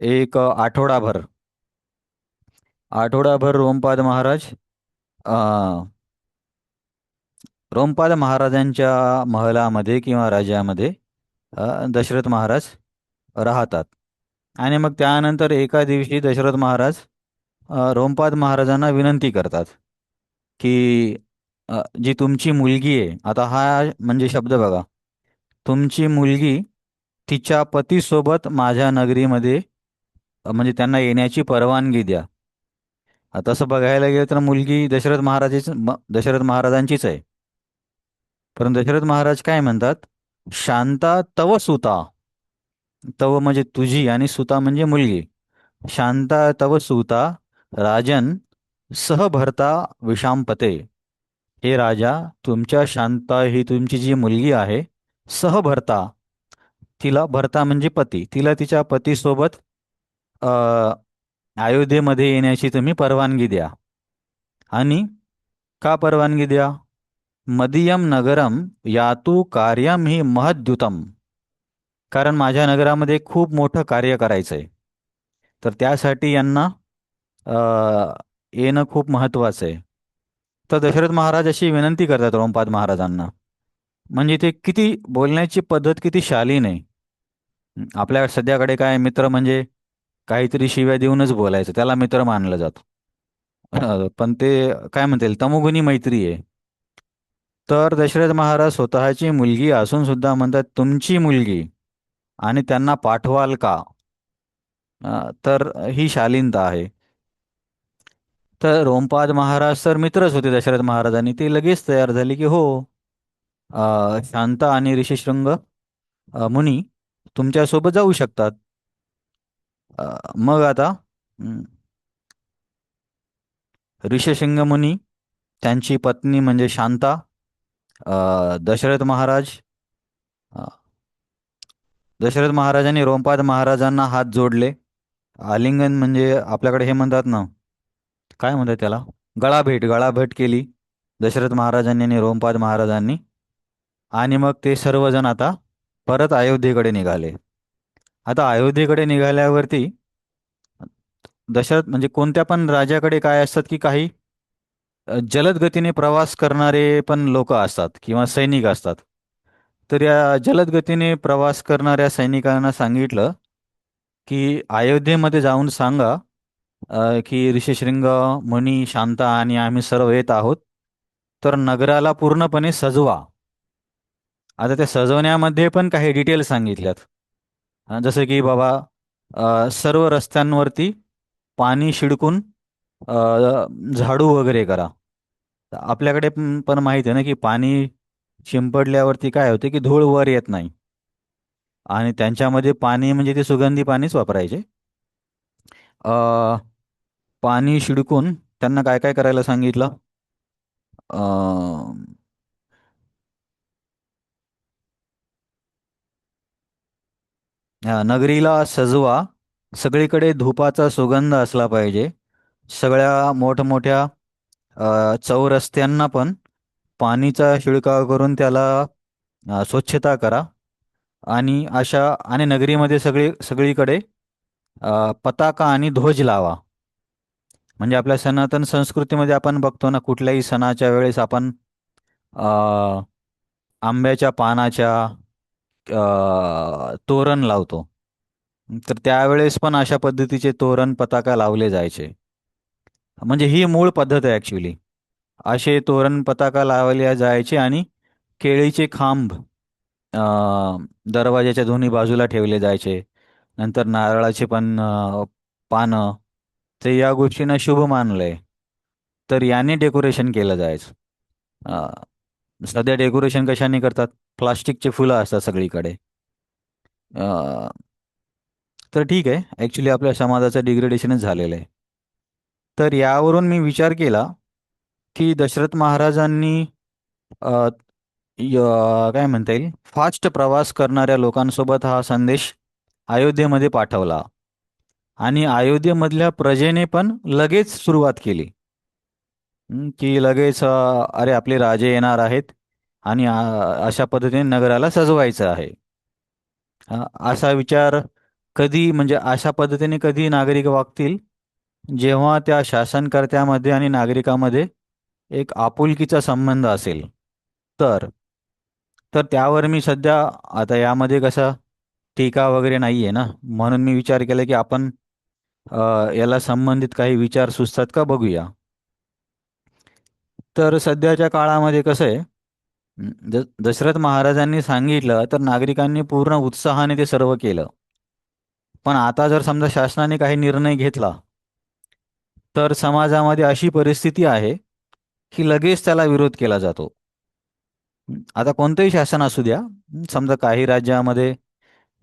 एक आठवडाभर रोमपाद महाराज रोमपाद महाराजांच्या महलामध्ये किंवा राज्यामध्ये दशरथ महाराज राहतात. आणि मग त्यानंतर एका दिवशी दशरथ महाराज रोमपाद महाराजांना विनंती करतात की जी तुमची मुलगी आहे, आता हा म्हणजे शब्द बघा, तुमची मुलगी तिच्या पतीसोबत माझ्या नगरीमध्ये म्हणजे त्यांना येण्याची परवानगी द्या. तसं बघायला गेलं तर मुलगी दशरथ महाराजांचीच आहे. परंतु दशरथ महाराज काय म्हणतात, शांता तव सुता. तव म्हणजे तुझी आणि सुता म्हणजे मुलगी. शांता तव सुता राजन सहभर्ता विशांपते. हे राजा, तुमच्या शांता ही तुमची जी मुलगी आहे, सहभर्ता, तिला भर्ता म्हणजे पती, तिला तिच्या पतीसोबत अ, अयोध्येमध्ये येण्याची तुम्ही परवानगी द्या. आणि का परवानगी द्या? मदीयम नगरम यातू कार्यम ही महद्युतम. कारण माझ्या नगरामध्ये खूप मोठं कार्य करायचं आहे. तर त्यासाठी यांना येणं खूप महत्त्वाचं आहे. तर दशरथ महाराज अशी विनंती करतात रोमपाद महाराजांना. म्हणजे ते किती बोलण्याची पद्धत किती शालीन आहे. आपल्या सध्याकडे काय मित्र म्हणजे काहीतरी शिव्या देऊनच बोलायचं, त्याला मित्र मानलं जातं. पण ते काय म्हणतील, तमोगुणी मैत्री आहे. तर दशरथ महाराज स्वतःची मुलगी असून सुद्धा म्हणतात तुमची मुलगी, आणि त्यांना पाठवाल का? तर ही शालीनता आहे. तर रोमपाद महाराज तर मित्रच होते दशरथ महाराजांनी, ते लगेच तयार झाले की हो, शांता आणि ऋषीशृंग मुनी तुमच्यासोबत जाऊ शकतात. मग आता ऋषशृंग मुनी, त्यांची पत्नी म्हणजे शांता, दशरथ महाराज, अ, दशरथ महाराजांनी रोमपाद महाराजांना हात जोडले. आलिंगन म्हणजे आपल्याकडे हे म्हणतात ना, काय म्हणतात त्याला, गळाभेट केली दशरथ महाराजांनी आणि रोमपाद महाराजांनी. आणि मग ते सर्वजण आता परत अयोध्येकडे निघाले. आता अयोध्येकडे निघाल्यावरती दशरथ म्हणजे कोणत्या पण राजाकडे काय असतात की काही जलद गतीने प्रवास करणारे पण लोक असतात किंवा सैनिक असतात. तर या जलद गतीने प्रवास करणाऱ्या सैनिकांना सांगितलं की अयोध्येमध्ये जाऊन सांगा की ऋषीशृंग मुनी शांता आणि आम्ही सर्व येत आहोत, तर नगराला पूर्णपणे सजवा. आता त्या सजवण्यामध्ये पण काही डिटेल्स सांगितल्यात. जसं की बाबा सर्व रस्त्यांवरती पाणी शिडकून झाडू वगैरे करा. तर आपल्याकडे पण माहिती आहे ना की पाणी शिंपडल्यावरती काय होते की धूळ वर येत नाही. आणि त्यांच्यामध्ये पाणी म्हणजे ते सुगंधी पाणीच वापरायचे. अ, पाणी शिडकून त्यांना काय काय करायला सांगितलं. अ, नगरीला सजवा, सगळीकडे धुपाचा सुगंध असला पाहिजे. सगळ्या मोठमोठ्या चौरस्त्यांना पण पाणीचा शिडकाव करून त्याला स्वच्छता करा. आणि नगरीमध्ये सगळीकडे पताका आणि ध्वज लावा. म्हणजे आपल्या सनातन संस्कृतीमध्ये आपण बघतो ना, कुठल्याही सणाच्या वेळेस आपण अ, आंब्याच्या पानाच्या तोरण लावतो. तर त्यावेळेस पण अशा पद्धतीचे तोरण पताका लावले जायचे. म्हणजे ही मूळ पद्धत आहे ॲक्च्युली. असे तोरण पताका लावले जायचे आणि केळीचे खांब अ, दरवाजाच्या दोन्ही बाजूला ठेवले जायचे. नंतर नारळाचे पण पानं. ते या गोष्टींना शुभ मानलंय. तर याने डेकोरेशन केलं जायचं. सध्या डेकोरेशन कशाने करतात? प्लास्टिकचे फुलं असतात सगळीकडे. अ, तर ठीक आहे, ॲक्च्युली आपल्या समाजाचं डिग्रेडेशनच झालेलं आहे. तर यावरून मी विचार केला की दशरथ महाराजांनी अ, काय म्हणता येईल, फास्ट प्रवास करणाऱ्या लोकांसोबत हा संदेश अयोध्येमध्ये पाठवला. आणि अयोध्येमधल्या प्रजेने पण लगेच सुरुवात केली. की लगेच अरे आपले राजे येणार आहेत आणि अशा पद्धतीने नगराला सजवायचं आहे. असा विचार कधी, म्हणजे अशा पद्धतीने कधी नागरिक वागतील जेव्हा त्या शासनकर्त्यामध्ये आणि नागरिकामध्ये एक आपुलकीचा संबंध असेल. तर तर त्यावर मी सध्या, आता यामध्ये कसं टीका वगैरे नाही आहे ना, म्हणून मी विचार केला की आपण अ, याला संबंधित काही विचार सुचतात का बघूया. तर सध्याच्या काळामध्ये कसं आहे, दशरथ महाराजांनी सांगितलं तर नागरिकांनी पूर्ण उत्साहाने ते सर्व केलं. पण आता जर समजा शासनाने काही निर्णय घेतला, तर समाजामध्ये अशी परिस्थिती आहे की लगेच त्याला विरोध केला जातो. आता कोणतंही शासन असू द्या, समजा काही राज्यामध्ये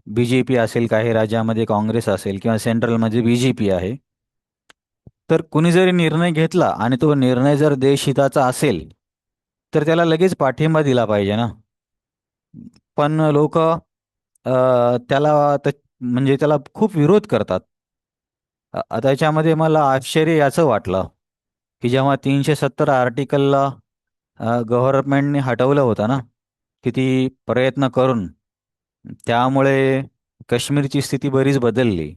BJP असेल, काही राज्यामध्ये काँग्रेस असेल किंवा सेंट्रलमध्ये BJP आहे. तर कुणी जरी निर्णय घेतला आणि तो निर्णय जर देशहिताचा असेल, तर त्याला लगेच पाठिंबा दिला पाहिजे ना. पण लोक म्हणजे त्याला खूप विरोध करतात. त्याच्यामध्ये मला आश्चर्य याचं वाटलं की जेव्हा 370 आर्टिकलला गव्हर्नमेंटने हटवलं होतं ना, किती प्रयत्न करून, त्यामुळे काश्मीरची स्थिती बरीच बदलली.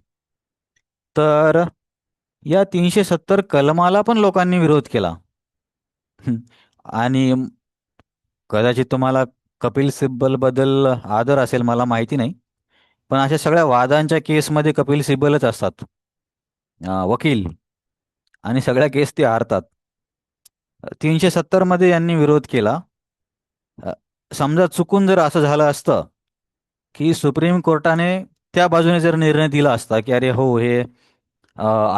तर या 370 कलमाला पण लोकांनी विरोध केला. आणि कदाचित तुम्हाला कपिल सिब्बल बद्दल आदर असेल, मला माहिती नाही. पण अशा सगळ्या वादांच्या केसमध्ये कपिल सिब्बलच असतात वकील. आणि सगळ्या केस ते हारतात. 370 मध्ये यांनी विरोध केला. अ, समजा चुकून जर असं झालं असतं की सुप्रीम कोर्टाने त्या बाजूने जर निर्णय दिला असता की अरे हो, हे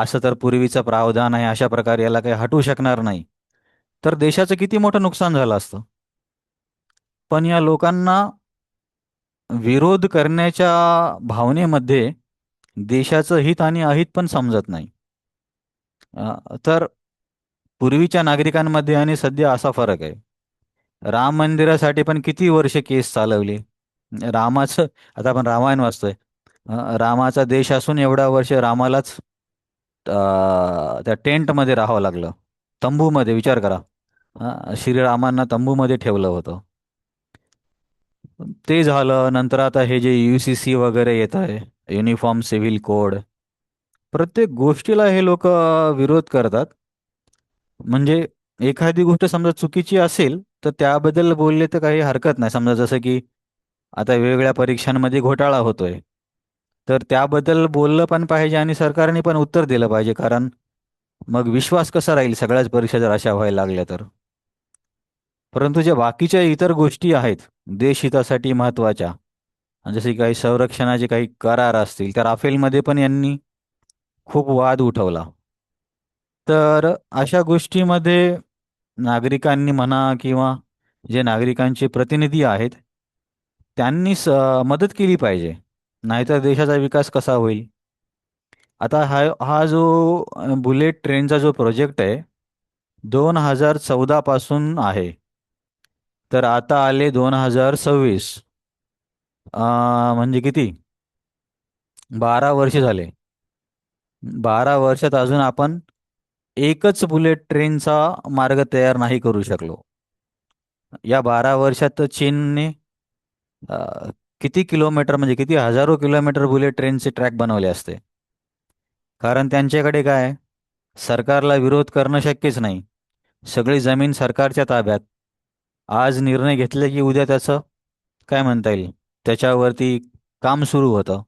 असं तर पूर्वीचं प्रावधान आहे, अशा प्रकारे याला काही हटवू शकणार नाही, तर देशाचं किती मोठं नुकसान झालं असतं. पण या लोकांना विरोध करण्याच्या भावनेमध्ये देशाचं हित आणि अहित पण समजत नाही. तर पूर्वीच्या नागरिकांमध्ये आणि सध्या असा फरक आहे. राम मंदिरासाठी पण किती वर्ष केस चालवली. रामाचं, आता आपण रामायण वाचतोय. रामाचा देश असून एवढ्या वर्ष रामालाच त्या टेंटमध्ये राहावं लागलं. तंबूमध्ये, विचार करा. श्रीरामांना तंबूमध्ये ठेवलं होतं. ते झालं. नंतर आता हे जे UCC वगैरे येत आहे, युनिफॉर्म सिव्हिल कोड, प्रत्येक गोष्टीला हे लोक विरोध करतात. म्हणजे एखादी गोष्ट समजा चुकीची असेल तर त्याबद्दल बोलले तर काही हरकत नाही. समजा जसं की आता वेगवेगळ्या परीक्षांमध्ये घोटाळा होतोय, तर त्याबद्दल बोललं पण पाहिजे आणि सरकारने पण उत्तर दिलं पाहिजे, कारण मग विश्वास कसा राहील सगळ्याच परीक्षा जर अशा व्हायला लागल्या तर. परंतु ज्या बाकीच्या इतर गोष्टी आहेत देशहितासाठी महत्त्वाच्या, जसे काही संरक्षणाचे काही करार असतील, त्या राफेलमध्ये पण यांनी खूप वाद उठवला. तर अशा गोष्टीमध्ये नागरिकांनी म्हणा किंवा जे नागरिकांचे प्रतिनिधी आहेत त्यांनी मदत केली पाहिजे, नाहीतर देशाचा विकास कसा होईल. आता हा हा जो बुलेट ट्रेनचा जो प्रोजेक्ट आहे 2014 पासून आहे, तर आता आले 2026. म्हणजे किती, 12 वर्ष झाले. 12 वर्षात अजून आपण एकच बुलेट ट्रेनचा मार्ग तयार नाही करू शकलो. या 12 वर्षात चीनने अ, किती किलोमीटर, म्हणजे किती हजारो किलोमीटर बुलेट ट्रेनचे ट्रॅक बनवले असते. कारण त्यांच्याकडे काय आहे, सरकारला विरोध करणं शक्यच नाही. सगळी जमीन सरकारच्या ताब्यात. आज निर्णय घेतले की उद्या त्याचं काय म्हणता येईल, त्याच्यावरती काम सुरू होतं.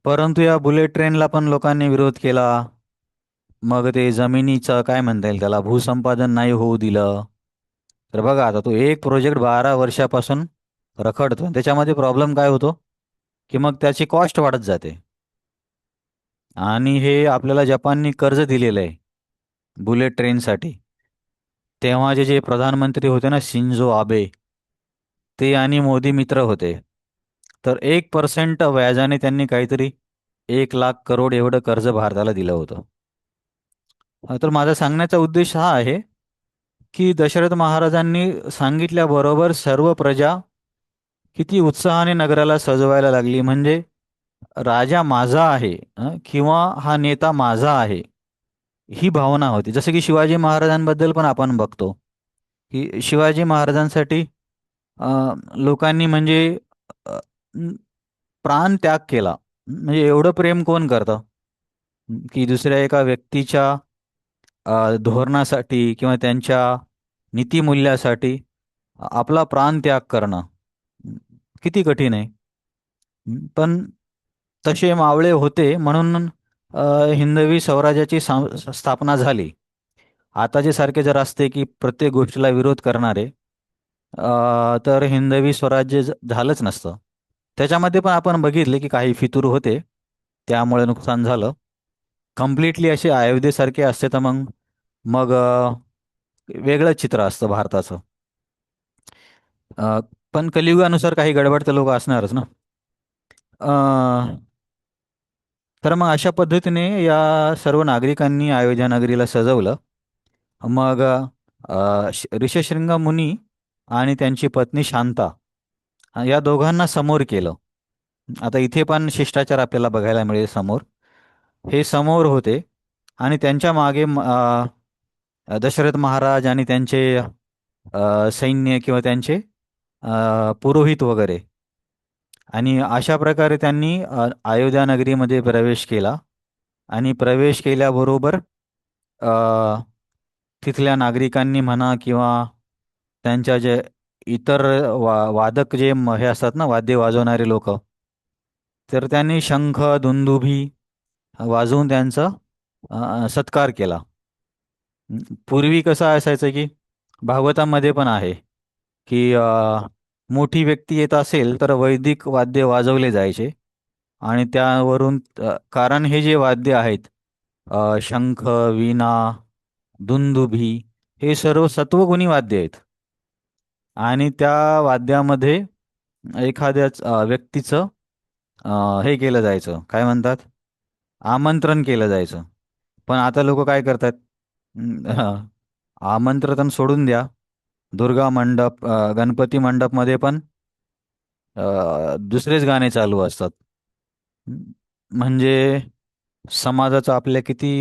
परंतु या बुलेट ट्रेनला पण लोकांनी विरोध केला. मग ते जमिनीचं काय म्हणता येईल, त्याला भूसंपादन नाही होऊ दिलं. तर बघा आता तो एक प्रोजेक्ट 12 वर्षापासून रखडतो. त्याच्यामध्ये प्रॉब्लेम काय होतो, की मग त्याची कॉस्ट वाढत जाते. आणि हे आपल्याला जपाननी कर्ज दिलेलं आहे बुलेट ट्रेनसाठी. तेव्हाचे जे प्रधानमंत्री होते ना, शिंजो आबे, ते आणि मोदी मित्र होते. तर 1% व्याजाने त्यांनी काहीतरी 1 लाख करोड एवढं कर्ज भारताला दिलं होतं. तर माझा सांगण्याचा उद्देश हा आहे की दशरथ महाराजांनी सांगितल्याबरोबर सर्व प्रजा किती उत्साहाने नगराला सजवायला लागली. म्हणजे राजा माझा आहे, किंवा हा नेता माझा आहे, ही भावना होती. जसं की शिवाजी महाराजांबद्दल पण आपण बघतो की शिवाजी महाराजांसाठी अ, लोकांनी म्हणजे अ, न- प्राण त्याग केला. म्हणजे एवढं प्रेम कोण करतं, की दुसऱ्या एका व्यक्तीच्या धोरणासाठी किंवा त्यांच्या नीतिमूल्यासाठी आपला प्राण त्याग करणं किती कठीण आहे. पण तसे मावळे होते म्हणून हिंदवी स्वराज्याची स्थापना झाली. आताचे सारखे जर असते की प्रत्येक गोष्टीला विरोध करणारे, तर हिंदवी स्वराज्य झालंच नसतं. त्याच्यामध्ये पण आपण बघितले की काही फितूर होते, त्यामुळे नुकसान झालं. कम्प्लिटली असे अयोध्येसारखे असते तर मग मग वेगळं चित्र असतं भारताचं. अ, पण कलियुगानुसार काही गडबड तर लोक असणारच ना. अ, तर मग अशा पद्धतीने या सर्व नागरिकांनी अयोध्या नगरीला सजवलं. मग ऋषशृंग मुनी आणि त्यांची पत्नी शांता, या दोघांना समोर केलं. आता इथे पण शिष्टाचार आपल्याला बघायला मिळेल समोर. हे समोर होते आणि त्यांच्या मागे दशरथ महाराज आणि त्यांचे सैन्य किंवा त्यांचे पुरोहित वगैरे. आणि अशा प्रकारे त्यांनी अयोध्या नगरीमध्ये प्रवेश केला. आणि प्रवेश केल्याबरोबर अ, तिथल्या नागरिकांनी म्हणा किंवा त्यांच्या जे इतर वादक जे हे असतात ना, वाद्य वाजवणारे लोक, तर त्यांनी शंख दुंदुभी वाजवून त्यांचा सत्कार केला. पूर्वी कसं असायचं की भागवतामध्ये पण आहे की मोठी व्यक्ती येत असेल तर वैदिक वाद्य वाजवले जायचे. आणि त्यावरून कारण हे जे वाद्य आहेत, शंख, वीणा, दुंदुभी, हे सर्व सत्वगुणी वाद्य आहेत. आणि त्या वाद्यामध्ये एखाद्याच व्यक्तीचं हे केलं जायचं, काय म्हणतात, आमंत्रण केलं जायचं. पण आता लोक काय करतात, आमंत्रण सोडून द्या. दुर्गा मंडप, गणपती मंडपमध्ये पण दुसरेच गाणे चालू असतात. म्हणजे समाजाचं आपल्या किती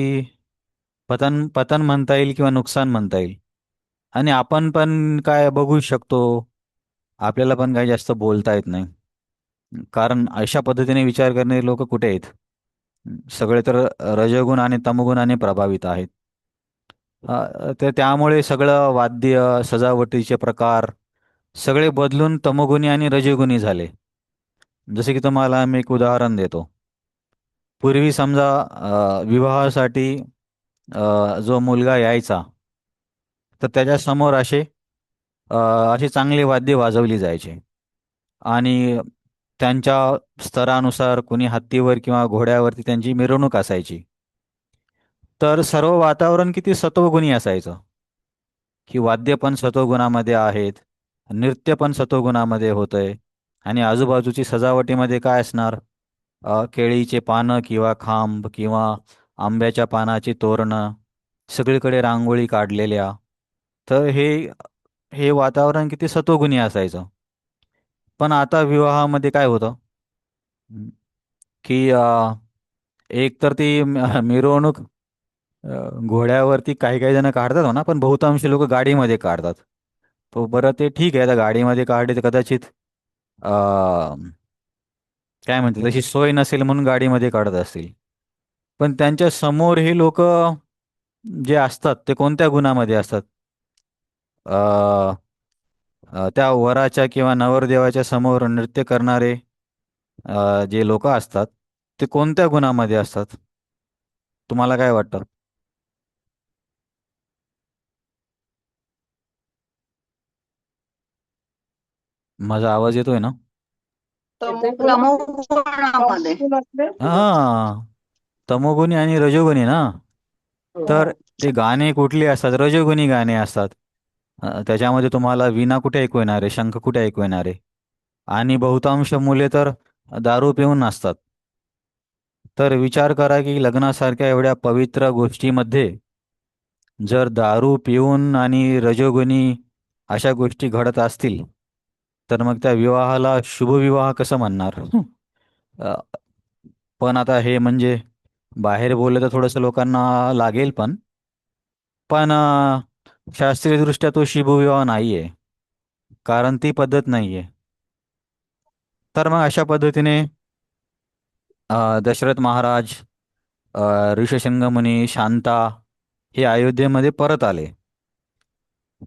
पतन पतन म्हणता येईल किंवा नुकसान म्हणता येईल. आणि आपण पण काय बघू शकतो, आपल्याला पण काही जास्त बोलता येत नाही. कारण अशा पद्धतीने विचार करणारे लोक कुठे आहेत. सगळे तर रजोगुण आणि तमोगुणाने प्रभावित आहेत. तर त्यामुळे सगळं वाद्य, सजावटीचे प्रकार सगळे बदलून तमोगुणी आणि रजोगुणी झाले. जसे की तुम्हाला मी एक उदाहरण देतो. पूर्वी समजा विवाहासाठी जो मुलगा यायचा, तर त्याच्यासमोर असे चांगले वाद्य वाजवली जायचे. आणि त्यांच्या स्तरानुसार कुणी हत्तीवर किंवा घोड्यावरती त्यांची मिरवणूक असायची. तर सर्व वातावरण किती सत्वगुणी असायचं, की वाद्य पण सत्वगुणामध्ये आहेत, नृत्य पण सत्वगुणामध्ये होतंय, आणि आजूबाजूची सजावटीमध्ये काय असणार? केळीचे पानं किंवा खांब किंवा आंब्याच्या पानाची तोरणं, सगळीकडे रांगोळी काढलेल्या. तर हे हे वातावरण किती सत्वगुणी असायचं. पण आता विवाहामध्ये काय होतं? हं, की एक तर ती मिरवणूक घोड्यावरती काही काही जण काढतात म्हणा, पण बहुतांश लोक गाडीमध्ये काढतात. तो बरं, ते ठीक आहे, आता गाडीमध्ये काढले तर कदाचित अ, काय म्हणते, तशी सोय नसेल म्हणून गाडीमध्ये काढत असतील. पण त्यांच्या समोर हे लोक जे असतात ते कोणत्या गुणामध्ये असतात? अ, त्या वराच्या किंवा नवरदेवाच्या समोर नृत्य करणारे जे लोक असतात, ते कोणत्या गुणामध्ये असतात? तुम्हाला काय वाटतं? माझा आवाज येतोय ना? तमोगुणामध्ये. हा, तमोगुणी आणि रजोगुणी ना. तर ते गाणे कुठले असतात? रजोगुणी गाणे असतात. त्याच्यामध्ये तुम्हाला वीणा कुठे ऐकू येणार आहे, शंख कुठे ऐकू येणार आहे? आणि बहुतांश मुले तर दारू पिऊन असतात. तर विचार करा की लग्नासारख्या एवढ्या पवित्र गोष्टीमध्ये जर दारू पिऊन आणि रजोगुणी अशा गोष्टी घडत असतील, तर मग त्या विवाहाला शुभविवाह कसं म्हणणार? अ, पण आता हे म्हणजे बाहेर बोललं तर थोडंसं लोकांना लागेल, पण शास्त्रीयदृष्ट्या तो शुभविवाह नाही आहे, कारण ती पद्धत नाही आहे. तर मग अशा पद्धतीने दशरथ महाराज, ऋषशृंग मुनी, शांता हे अयोध्येमध्ये परत आले.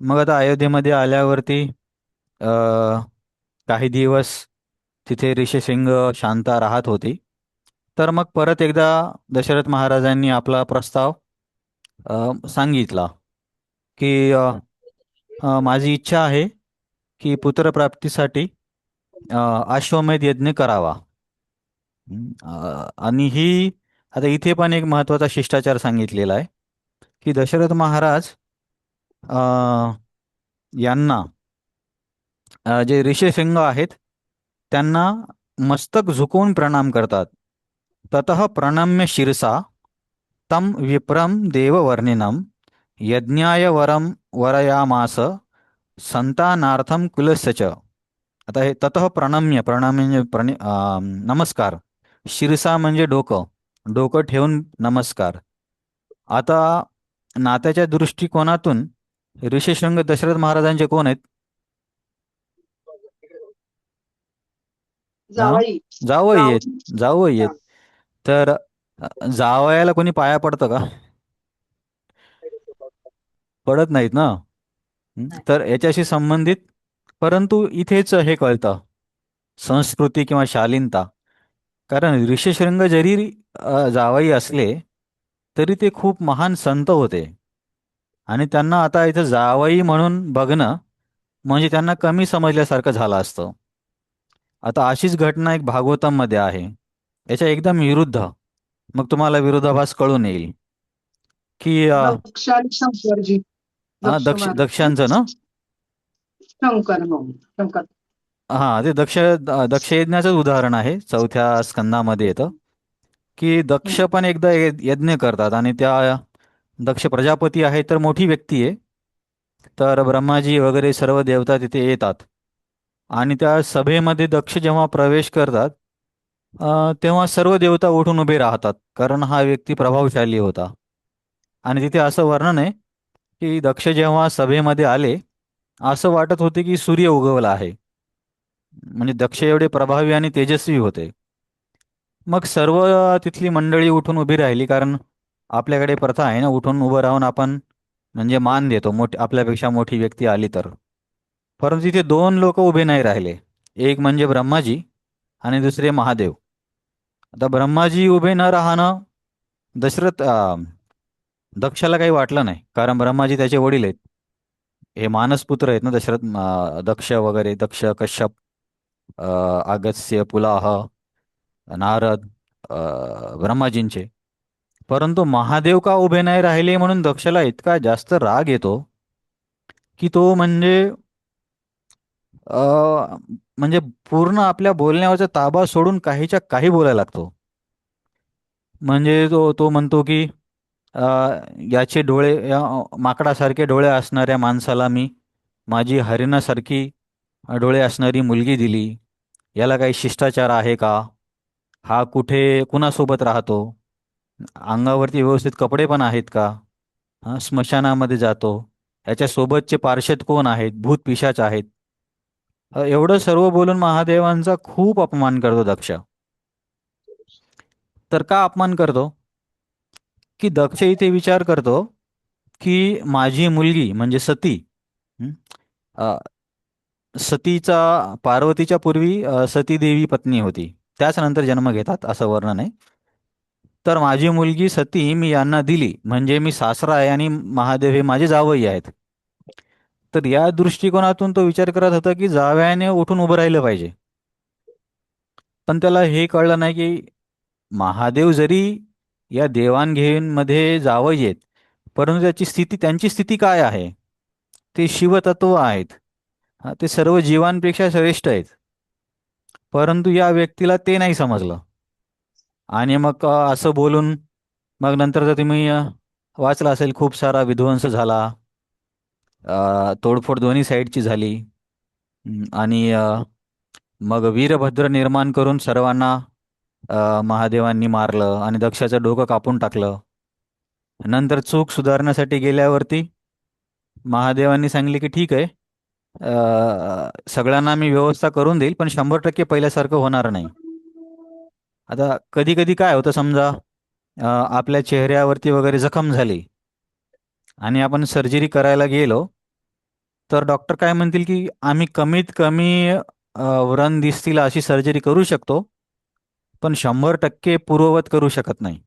मग आता अयोध्येमध्ये आल्यावरती अ, काही दिवस तिथे ऋषशृंग शांता राहत होती. तर मग परत एकदा दशरथ महाराजांनी आपला प्रस्ताव सांगितला, की माझी इच्छा आहे की पुत्रप्राप्तीसाठी अश्वमेध यज्ञ करावा. आणि आता इथे पण एक महत्त्वाचा शिष्टाचार सांगितलेला आहे, की दशरथ महाराज अ, यांना जे ऋषिशृंग आहेत त्यांना मस्तक झुकवून प्रणाम करतात. ततः प्रणम्य शिरसा तम विप्रम देववर्णिनम यज्ञाय वरम वरयामास संतानार्थम कुलस्य च. आता हे ततः प्रणम्य, प्रणम्य म्हणजे नमस्कार. शिरसा म्हणजे डोकं, डोकं ठेवून नमस्कार. आता नात्याच्या दृष्टिकोनातून ऋषिशृंग दशरथ महाराजांचे कोण आहेत? हा, जावई. जावई आहेत. जावई. जावई आहेत. तर जावयाला कोणी पाया पडतं का? पडत नाहीत ना. तर याच्याशी संबंधित, परंतु इथेच हे कळतं संस्कृती किंवा शालीनता. कारण ऋषशृंग जरी जावई असले, तरी ते खूप महान संत होते. आणि त्यांना आता इथं जावई म्हणून बघणं म्हणजे त्यांना कमी समजल्यासारखं झालं असतं. आता अशीच घटना एक भागवतममध्ये आहे, याच्या एकदम विरुद्ध. मग तुम्हाला विरोधाभास कळून येईल की दक्ष आणि शंकरजी. दक्ष महाराज. दक्षांचं ना. शंकर, हो शंकर. हां, ते दक्ष यज्ञाचंच उदाहरण आहे, चौथ्या स्कंदामध्ये येतं. की दक्ष पण एकदा यज्ञ करतात, आणि त्या दक्ष प्रजापती आहे तर मोठी व्यक्ती आहे. तर ब्रह्माजी वगैरे सर्व देवता तिथे येतात. आणि त्या सभेमध्ये दक्ष जेव्हा प्रवेश करतात, तेव्हा सर्व देवता उठून उभे राहतात, कारण हा व्यक्ती प्रभावशाली होता. आणि तिथे असं वर्णन आहे की दक्ष जेव्हा सभेमध्ये आले, असं वाटत होते की सूर्य उगवला आहे. म्हणजे दक्ष एवढे प्रभावी आणि तेजस्वी होते. मग सर्व तिथली मंडळी उठून उभी राहिली, कारण आपल्याकडे प्रथा आहे ना, उठून उभं राहून आपण म्हणजे मान देतो आपल्यापेक्षा मोठी व्यक्ती आली तर. परंतु तिथे दोन लोक उभे नाही राहिले. एक म्हणजे ब्रह्माजी आणि दुसरे महादेव. आता ब्रह्माजी उभे न राहणं दशरथ दक्षाला काही वाटलं नाही, कारण ब्रह्माजी त्याचे वडील आहेत. हे मानसपुत्र आहेत ना दशरथ, दक्ष वगैरे, दक्ष, कश्यप, अ, अगस्त्य, पुलाह, नारद, ब्रह्माजींचे. परंतु महादेव का उभे नाही राहिले म्हणून दक्षाला इतका जास्त राग येतो की तो म्हणजे पूर्ण आपल्या बोलण्यावरचा ताबा सोडून काहीच्या काही बोलायला लागतो. म्हणजे तो तो म्हणतो की अ, याचे डोळे, या माकडासारखे डोळे असणाऱ्या माणसाला मी माझी हरिणासारखी डोळे असणारी मुलगी दिली. याला काही शिष्टाचार आहे का? हा कुठे कुणासोबत राहतो? अंगावरती व्यवस्थित कपडे पण आहेत का? हा स्मशानामध्ये जातो. याच्या सोबतचे पार्षद कोण आहेत? भूत पिशाच आहेत. एवढं सर्व बोलून महादेवांचा खूप अपमान करतो दक्ष. तर का अपमान करतो? की दक्ष इथे विचार करतो की माझी मुलगी म्हणजे सती, हं, अ, सतीचा, पार्वतीच्या पूर्वी सती देवी पत्नी होती. त्याच नंतर जन्म घेतात असं वर्णन आहे. तर माझी मुलगी सती मी यांना दिली म्हणजे मी सासरा आहे आणि महादेव हे माझे जावई आहेत. तर या दृष्टिकोनातून तो विचार करत होता की जावयाने उठून उभं राहिलं पाहिजे. पण त्याला हे कळलं नाही की महादेव जरी या देवाणघेवाणमध्ये जावई आहेत, परंतु त्यांची स्थिती काय आहे? ते शिवतत्व आहेत. ते सर्व जीवांपेक्षा श्रेष्ठ आहेत. परंतु या व्यक्तीला ते नाही समजलं. आणि मग असं बोलून मग नंतर जर तुम्ही वाचलं असेल, खूप सारा विध्वंस झाला. तोडफोड दोन्ही साईडची झाली. आणि मग वीरभद्र निर्माण करून सर्वांना महादेवांनी मारलं आणि दक्षाचं डोकं कापून टाकलं. नंतर चूक सुधारण्यासाठी गेल्यावरती महादेवांनी सांगितले की ठीक आहे, सगळ्यांना मी व्यवस्था करून देईल, पण 100% पहिल्यासारखं होणार नाही. आता कधी कधी काय होतं समजा, आपल्या चेहऱ्यावरती वगैरे जखम झाली आणि आपण सर्जरी करायला गेलो, तर डॉक्टर काय म्हणतील की आम्ही कमीत कमी व्रण दिसतील अशी सर्जरी करू शकतो, पण 100% पूर्ववत करू शकत नाही.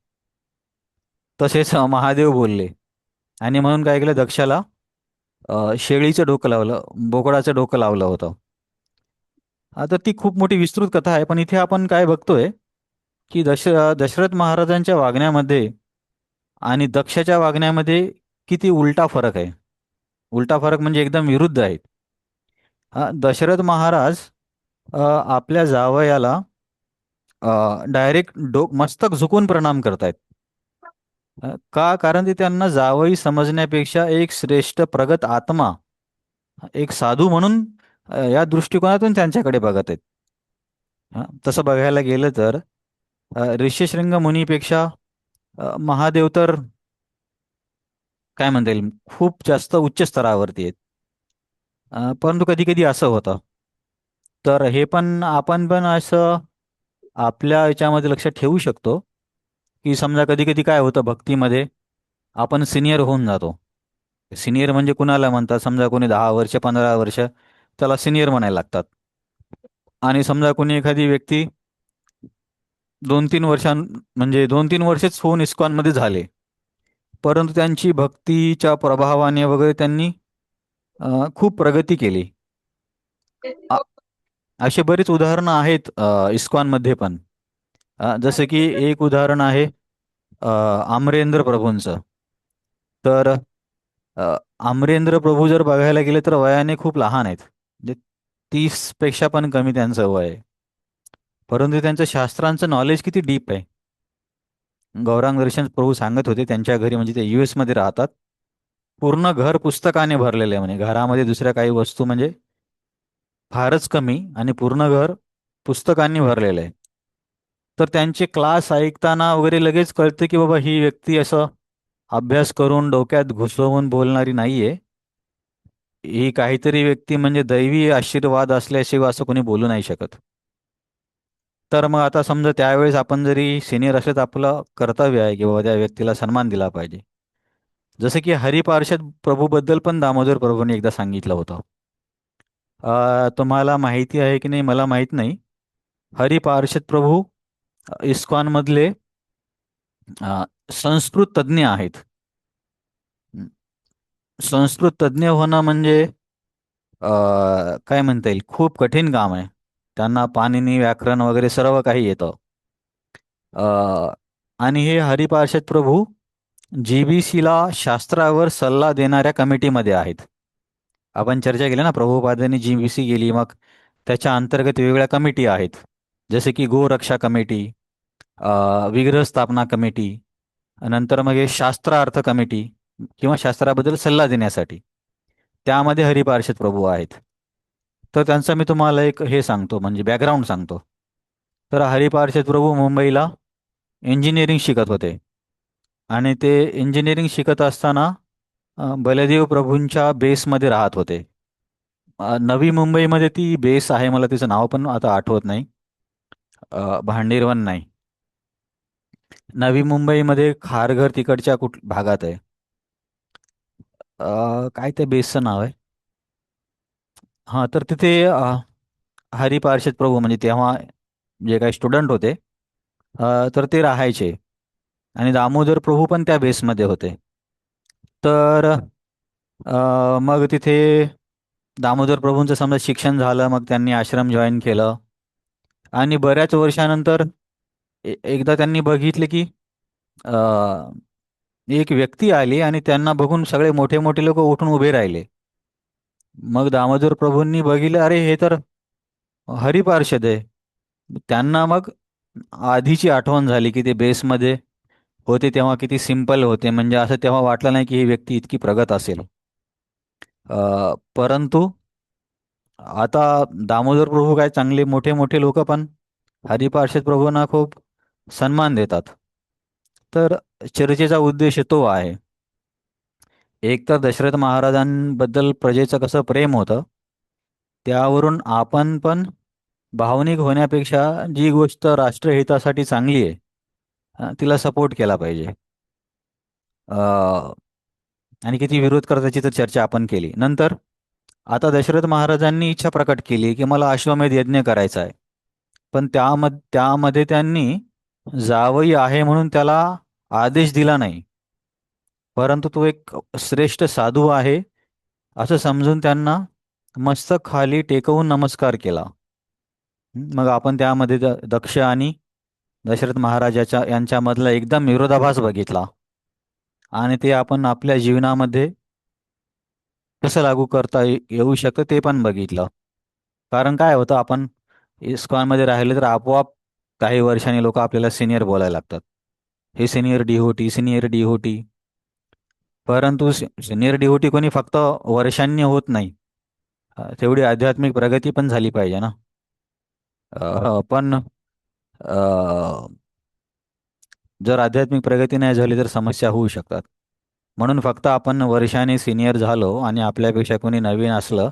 तसेच महादेव बोलले. आणि म्हणून काय केलं, दक्षाला शेळीचं डोकं लावलं, बोकडाचं डोकं लावलं होतं. आता ती खूप मोठी विस्तृत कथा आहे, पण इथे आपण काय बघतोय की दशरथ महाराजांच्या वागण्यामध्ये आणि दक्षाच्या वागण्यामध्ये किती उलटा फरक आहे. उलटा फरक म्हणजे एकदम विरुद्ध आहेत. दशरथ महाराज आपल्या जावयाला डायरेक्ट मस्तक झुकून प्रणाम करतायत. का? कारण ते त्यांना जावई समजण्यापेक्षा एक श्रेष्ठ प्रगत आत्मा, एक साधू म्हणून या दृष्टिकोनातून त्यांच्याकडे बघत आहेत. तसं बघायला गेलं तर ऋष्यशृंग मुनीपेक्षा महादेव तर काय म्हणता येईल, खूप जास्त उच्च स्तरावरती आहेत. परंतु कधी कधी असं होतं. तर हे पण आपण पण असं आपल्या याच्यामध्ये लक्षात ठेवू शकतो की समजा कधी कधी काय होतं भक्तीमध्ये, आपण सिनियर होऊन जातो. सिनियर म्हणजे कुणाला म्हणतात, समजा कोणी 10 वर्ष 15 वर्ष, त्याला सिनियर म्हणायला लागतात. आणि समजा कोणी एखादी व्यक्ती 2-3 वर्षां म्हणजे 2-3 वर्षच होऊन इस्कॉनमध्ये झाले, परंतु त्यांची भक्तीच्या प्रभावाने वगैरे त्यांनी खूप प्रगती केली. अ- असे बरेच उदाहरणं आहेत इस्कॉनमध्ये पण. जसं की एक उदाहरण आहे अमरेंद्र प्रभूंचं. तर अमरेंद्र प्रभू जर बघायला गेले तर वयाने खूप लहान आहेत, म्हणजे 30 पेक्षा पण कमी त्यांचं वय आहे. परंतु त्यांचं शास्त्रांचं नॉलेज किती डीप आहे. गौरांग दर्शन प्रभू सांगत होते, त्यांच्या घरी म्हणजे ते US मध्ये राहतात, पूर्ण घर पुस्तकाने भरलेलं आहे म्हणे. घरामध्ये दुसऱ्या काही वस्तू म्हणजे फारच कमी, आणि पूर्ण घर पुस्तकांनी भरलेलं आहे. तर त्यांचे क्लास ऐकताना वगैरे लगेच कळतं की बाबा ही व्यक्ती असं अभ्यास करून डोक्यात घुसवून बोलणारी नाहीये. ही काहीतरी व्यक्ती म्हणजे दैवी आशीर्वाद असल्याशिवाय असं कोणी बोलू नाही शकत. तर मग आता समजा त्यावेळेस आपण जरी सिनियर असले तर आपलं कर्तव्य आहे की बाबा त्या व्यक्तीला सन्मान दिला पाहिजे. जसं की हरिपार्षद प्रभूबद्दल पण दामोदर प्रभूंनी एकदा सांगितलं होतं. तुम्हाला माहिती आहे की नाही मला माहीत नाही, हरिपार्षद प्रभू इस्कॉनमधले संस्कृत तज्ज्ञ आहेत. संस्कृत तज्ज्ञ होणं म्हणजे काय म्हणता येईल, खूप कठीण काम आहे. त्यांना पाणिनी व्याकरण वगैरे सर्व काही येतं. अ, आणि हे हरिपार्षद प्रभू जीबीसीला शास्त्रावर सल्ला देणाऱ्या कमिटीमध्ये आहेत. आपण चर्चा केली ना, प्रभुपादांनी जीबीसी गेली, मग त्याच्या अंतर्गत वेगवेगळ्या कमिटी आहेत. जसे की गोरक्षा कमिटी, विग्रह स्थापना कमिटी, नंतर मग हे शास्त्रार्थ कमिटी किंवा शास्त्राबद्दल सल्ला देण्यासाठी, त्यामध्ये हरिपार्षद प्रभू आहेत. तर त्यांचं मी तुम्हाला एक हे सांगतो, म्हणजे बॅकग्राऊंड सांगतो. तर हरिपार्षद प्रभू मुंबईला इंजिनिअरिंग शिकत होते. आणि ते इंजिनिअरिंग शिकत असताना बलदेव प्रभूंच्या बेसमध्ये राहत होते. नवी मुंबईमध्ये ती बेस आहे, मला तिचं नाव पण आता आठवत नाही. भांडीरवन नाही, नवी मुंबईमध्ये खारघर तिकडच्या भागात आहे. काय त्या बेसचं नाव आहे. हां, तर तिथे हरिपार्षद प्रभू म्हणजे तेव्हा जे काही स्टुडंट होते, तर ते राहायचे. आणि दामोदर प्रभू पण त्या बेसमध्ये होते. तर मग तिथे दामोदर प्रभूंचं समजा शिक्षण झालं, मग त्यांनी आश्रम जॉईन केलं. आणि बऱ्याच वर्षानंतर एकदा त्यांनी बघितले की अ, एक व्यक्ती आली आणि त्यांना बघून सगळे मोठे मोठे लोक उठून उभे राहिले. मग दामोदर प्रभूंनी बघितलं, अरे हे तर हरिपार्षद आहे. त्यांना मग आधीची आठवण झाली की ते बेसमध्ये होते तेव्हा किती सिंपल होते, म्हणजे असं तेव्हा वाटलं नाही की ही व्यक्ती इतकी प्रगत असेल. परंतु आता दामोदर प्रभू काय चांगले मोठे मोठे लोक पण हरिपार्षद प्रभूंना खूप सन्मान देतात. तर चर्चेचा उद्देश तो आहे. एक तर दशरथ महाराजांबद्दल प्रजेचं कसं प्रेम होतं, त्यावरून आपण पण भावनिक होण्यापेक्षा जी गोष्ट राष्ट्रहितासाठी चांगली आहे, तिला सपोर्ट केला पाहिजे. अ, आणि किती विरोध करताची तर चर्चा आपण केली. नंतर आता दशरथ महाराजांनी इच्छा प्रकट केली की मला अश्वमेध यज्ञ करायचा आहे. पण त्यामध्ये त्यांनी जावई आहे म्हणून त्याला आदेश दिला नाही, परंतु तो एक श्रेष्ठ साधू आहे असं समजून त्यांना मस्तक खाली टेकवून नमस्कार केला. मग आपण त्यामध्ये दक्ष आणि दशरथ महाराजाच्या यांच्यामधला एकदम विरोधाभास बघितला. आणि ते आपण आपल्या जीवनामध्ये कसं लागू करता येऊ शकतं ते पण बघितलं. कारण काय होतं, आपण इस्कॉनमध्ये राहिले तर आपोआप काही वर्षांनी लोक आपल्याला सिनियर बोलायला लागतात. हे सिनियर डिहोटी, सिनियर डिहोटी. परंतु सिनियर डिहोटी कोणी फक्त वर्षांनी होत नाही. तेवढी आध्यात्मिक प्रगती पण झाली पाहिजे ना. पण जर आध्यात्मिक प्रगती नाही झाली तर समस्या होऊ शकतात. म्हणून फक्त आपण वर्षाने सिनियर झालो आणि आपल्यापेक्षा कोणी नवीन असलं,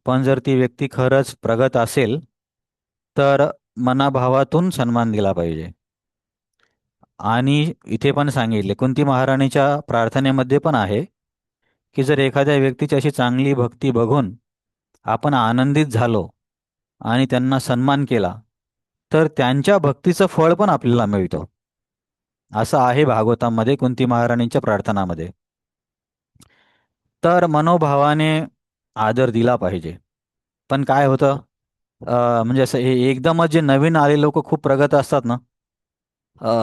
पण जर ती व्यक्ती खरंच प्रगत असेल तर मनाभावातून सन्मान दिला पाहिजे. आणि इथे पण सांगितले, कुंती महाराणीच्या प्रार्थनेमध्ये पण आहे की जर एखाद्या व्यक्तीची अशी चांगली भक्ती बघून आपण आनंदित झालो आणि त्यांना सन्मान केला, तर त्यांच्या भक्तीचं फळ पण आपल्याला मिळतं. असं आहे भागवतामध्ये कुंती महाराणींच्या प्रार्थनामध्ये. तर मनोभावाने आदर दिला पाहिजे. पण काय होतं, म्हणजे असं हे एकदमच जे नवीन आले लोक खूप प्रगत असतात ना,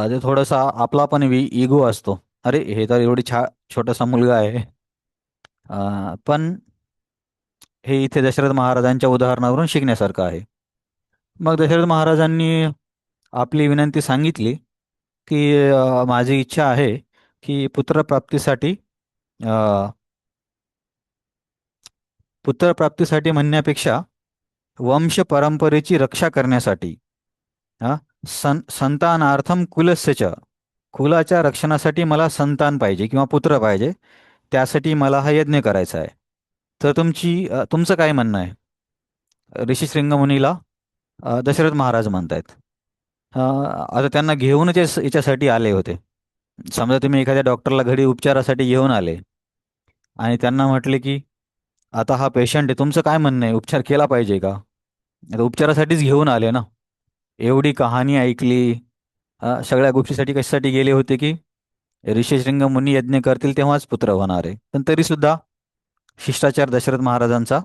ते थोडासा आपला पण इगो असतो. अरे हे तर एवढी छोटासा मुलगा आहे. पण हे इथे दशरथ महाराजांच्या उदाहरणावरून शिकण्यासारखं आहे. मग दशरथ महाराजांनी आपली विनंती सांगितली की माझी इच्छा आहे की अ, पुत्रप्राप्तीसाठी म्हणण्यापेक्षा वंश परंपरेची रक्षा करण्यासाठी, हा, संतानार्थम कुलस्य च, कुलाच्या रक्षणासाठी मला संतान पाहिजे किंवा पुत्र पाहिजे, त्यासाठी मला हा यज्ञ करायचा आहे. तर तुमचं काय म्हणणं आहे. ऋषी शृंगमुनीला दशरथ महाराज म्हणतायत. आता त्यांना घेऊनच याच्यासाठी आले होते. समजा तुम्ही एखाद्या डॉक्टरला घरी उपचारासाठी घेऊन आले आणि त्यांना म्हटले की आता हा पेशंट आहे, तुमचं काय म्हणणं आहे, उपचार केला पाहिजे का. आता उपचारासाठीच घेऊन आले ना. एवढी कहाणी ऐकली, सगळ्या गोष्टीसाठी कशासाठी गेले होते की ऋषीशृंग मुनी यज्ञ करतील तेव्हाच पुत्र होणार आहे. पण तरी सुद्धा शिष्टाचार दशरथ महाराजांचा.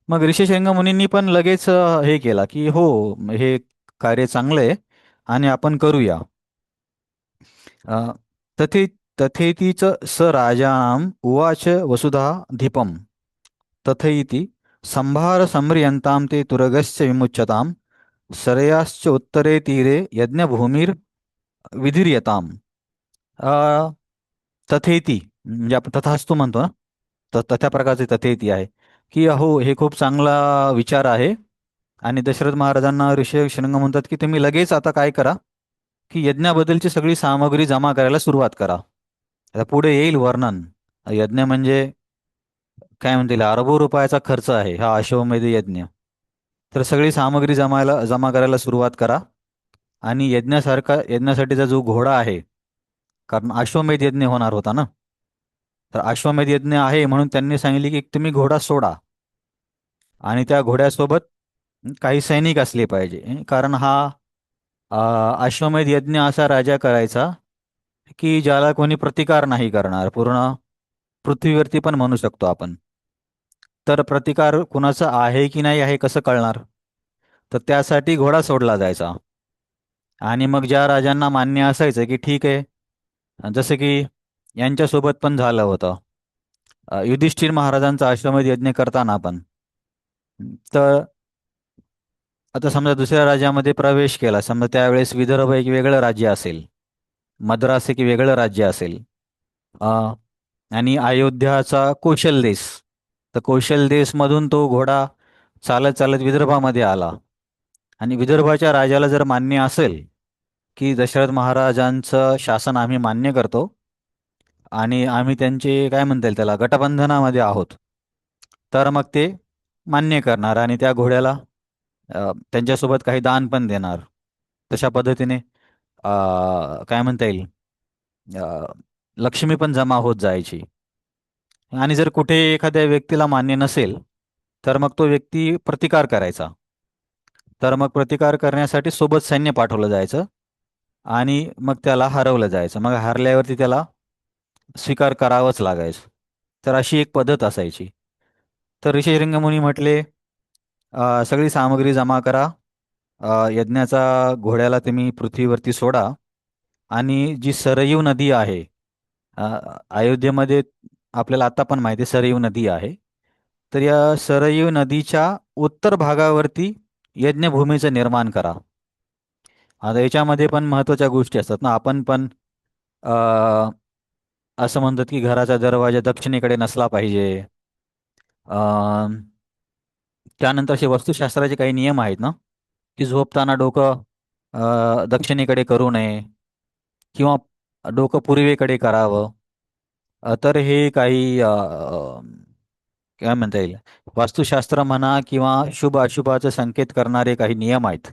मग ऋषीशृंग मुनींनी पण लगेच हे केला की हो, हे कार्य चांगलं आहे आणि आपण करूया. अ, तथे तथेतीच स राजानाम उवाच वसुधा धीपम तथैति संभार संम्रियन्तां ते तुरगस्य विमुच्यताम सरयाश्च उत्तरे तीरे यज्ञभूमीर विधीर्यताम. अ, तथेती म्हणजे आपण तथास्तु म्हणतो ना, तर त्या प्रकारचे तथेती आहे की अहो, हे खूप चांगला विचार आहे. आणि दशरथ महाराजांना ऋषी शृंग म्हणतात की तुम्ही लगेच आता काय करा की यज्ञाबद्दलची सगळी सामग्री जमा करायला सुरुवात करा. आता पुढे येईल वर्णन. यज्ञ म्हणजे काय म्हणतील, अरबो रुपयाचा खर्च आहे हा अश्वमेध यज्ञ. तर सगळी सामग्री जमा करायला सुरुवात करा. आणि यज्ञासाठीचा जो घोडा आहे, कारण अश्वमेध यज्ञ होणार होता ना, तर अश्वमेध यज्ञ आहे म्हणून त्यांनी सांगितले की तुम्ही घोडा सोडा आणि त्या घोड्यासोबत काही सैनिक असले पाहिजे. कारण हा अश्वमेध यज्ञ असा राजा करायचा की ज्याला कोणी प्रतिकार नाही करणार, पूर्ण पृथ्वीवरती पण म्हणू शकतो आपण. तर प्रतिकार कुणाचा आहे की नाही आहे कसं कळणार? तर त्यासाठी घोडा सोडला जायचा. आणि मग ज्या राजांना मान्य असायचं की ठीक आहे, जसं की यांच्यासोबत पण झालं होतं, युधिष्ठिर महाराजांचा अश्वमेध यज्ञ करताना पण. तर आता समजा दुसऱ्या राज्यामध्ये प्रवेश केला, समजा त्यावेळेस विदर्भ एक वेगळं राज्य असेल, मद्रास एक वेगळं राज्य असेल, अ, आणि अयोध्याचा कौशल देश. तर कौशल देशमधून तो घोडा चालत चालत विदर्भामध्ये आला आणि विदर्भाच्या राजाला जर मान्य असेल की दशरथ महाराजांचं शासन आम्ही मान्य करतो आणि आम्ही त्यांचे काय म्हणता येईल त्याला गटबंधनामध्ये आहोत, तर मग ते मान्य करणार आणि त्या घोड्याला त्यांच्यासोबत काही दान पण देणार. तशा पद्धतीने काय म्हणता येईल, अ, लक्ष्मी पण जमा होत जायची. आणि जर कुठे एखाद्या व्यक्तीला मान्य नसेल तर मग तो व्यक्ती प्रतिकार करायचा. तर मग प्रतिकार करण्यासाठी सोबत सैन्य पाठवलं जायचं आणि मग त्याला हरवलं जायचं. मग हरल्यावरती त्याला स्वीकार करावंच लागायचं. तर अशी एक पद्धत असायची. तर ऋषीशृंग मुनी म्हटले, सगळी सामग्री जमा करा, यज्ञाचा घोड्याला तुम्ही पृथ्वीवरती सोडा आणि जी सरयू नदी आहे, अ, अयोध्येमध्ये आपल्याला आता पण माहिती आहे सरयू नदी आहे, तर या सरयू नदीच्या उत्तर भागावरती यज्ञभूमीचं निर्माण करा. आता याच्यामध्ये पण महत्त्वाच्या गोष्टी असतात ना. आपण पण अ, असं म्हणतात की घराचा दरवाजा दक्षिणेकडे नसला पाहिजे. अ, त्यानंतर असे वास्तुशास्त्राचे काही नियम आहेत ना, की झोपताना डोकं दक्षिणेकडे करू नये किंवा डोकं पूर्वेकडे करावं. तर हे काही काय म्हणता येईल, वास्तुशास्त्र म्हणा किंवा शुभ अशुभाचे संकेत करणारे काही नियम आहेत.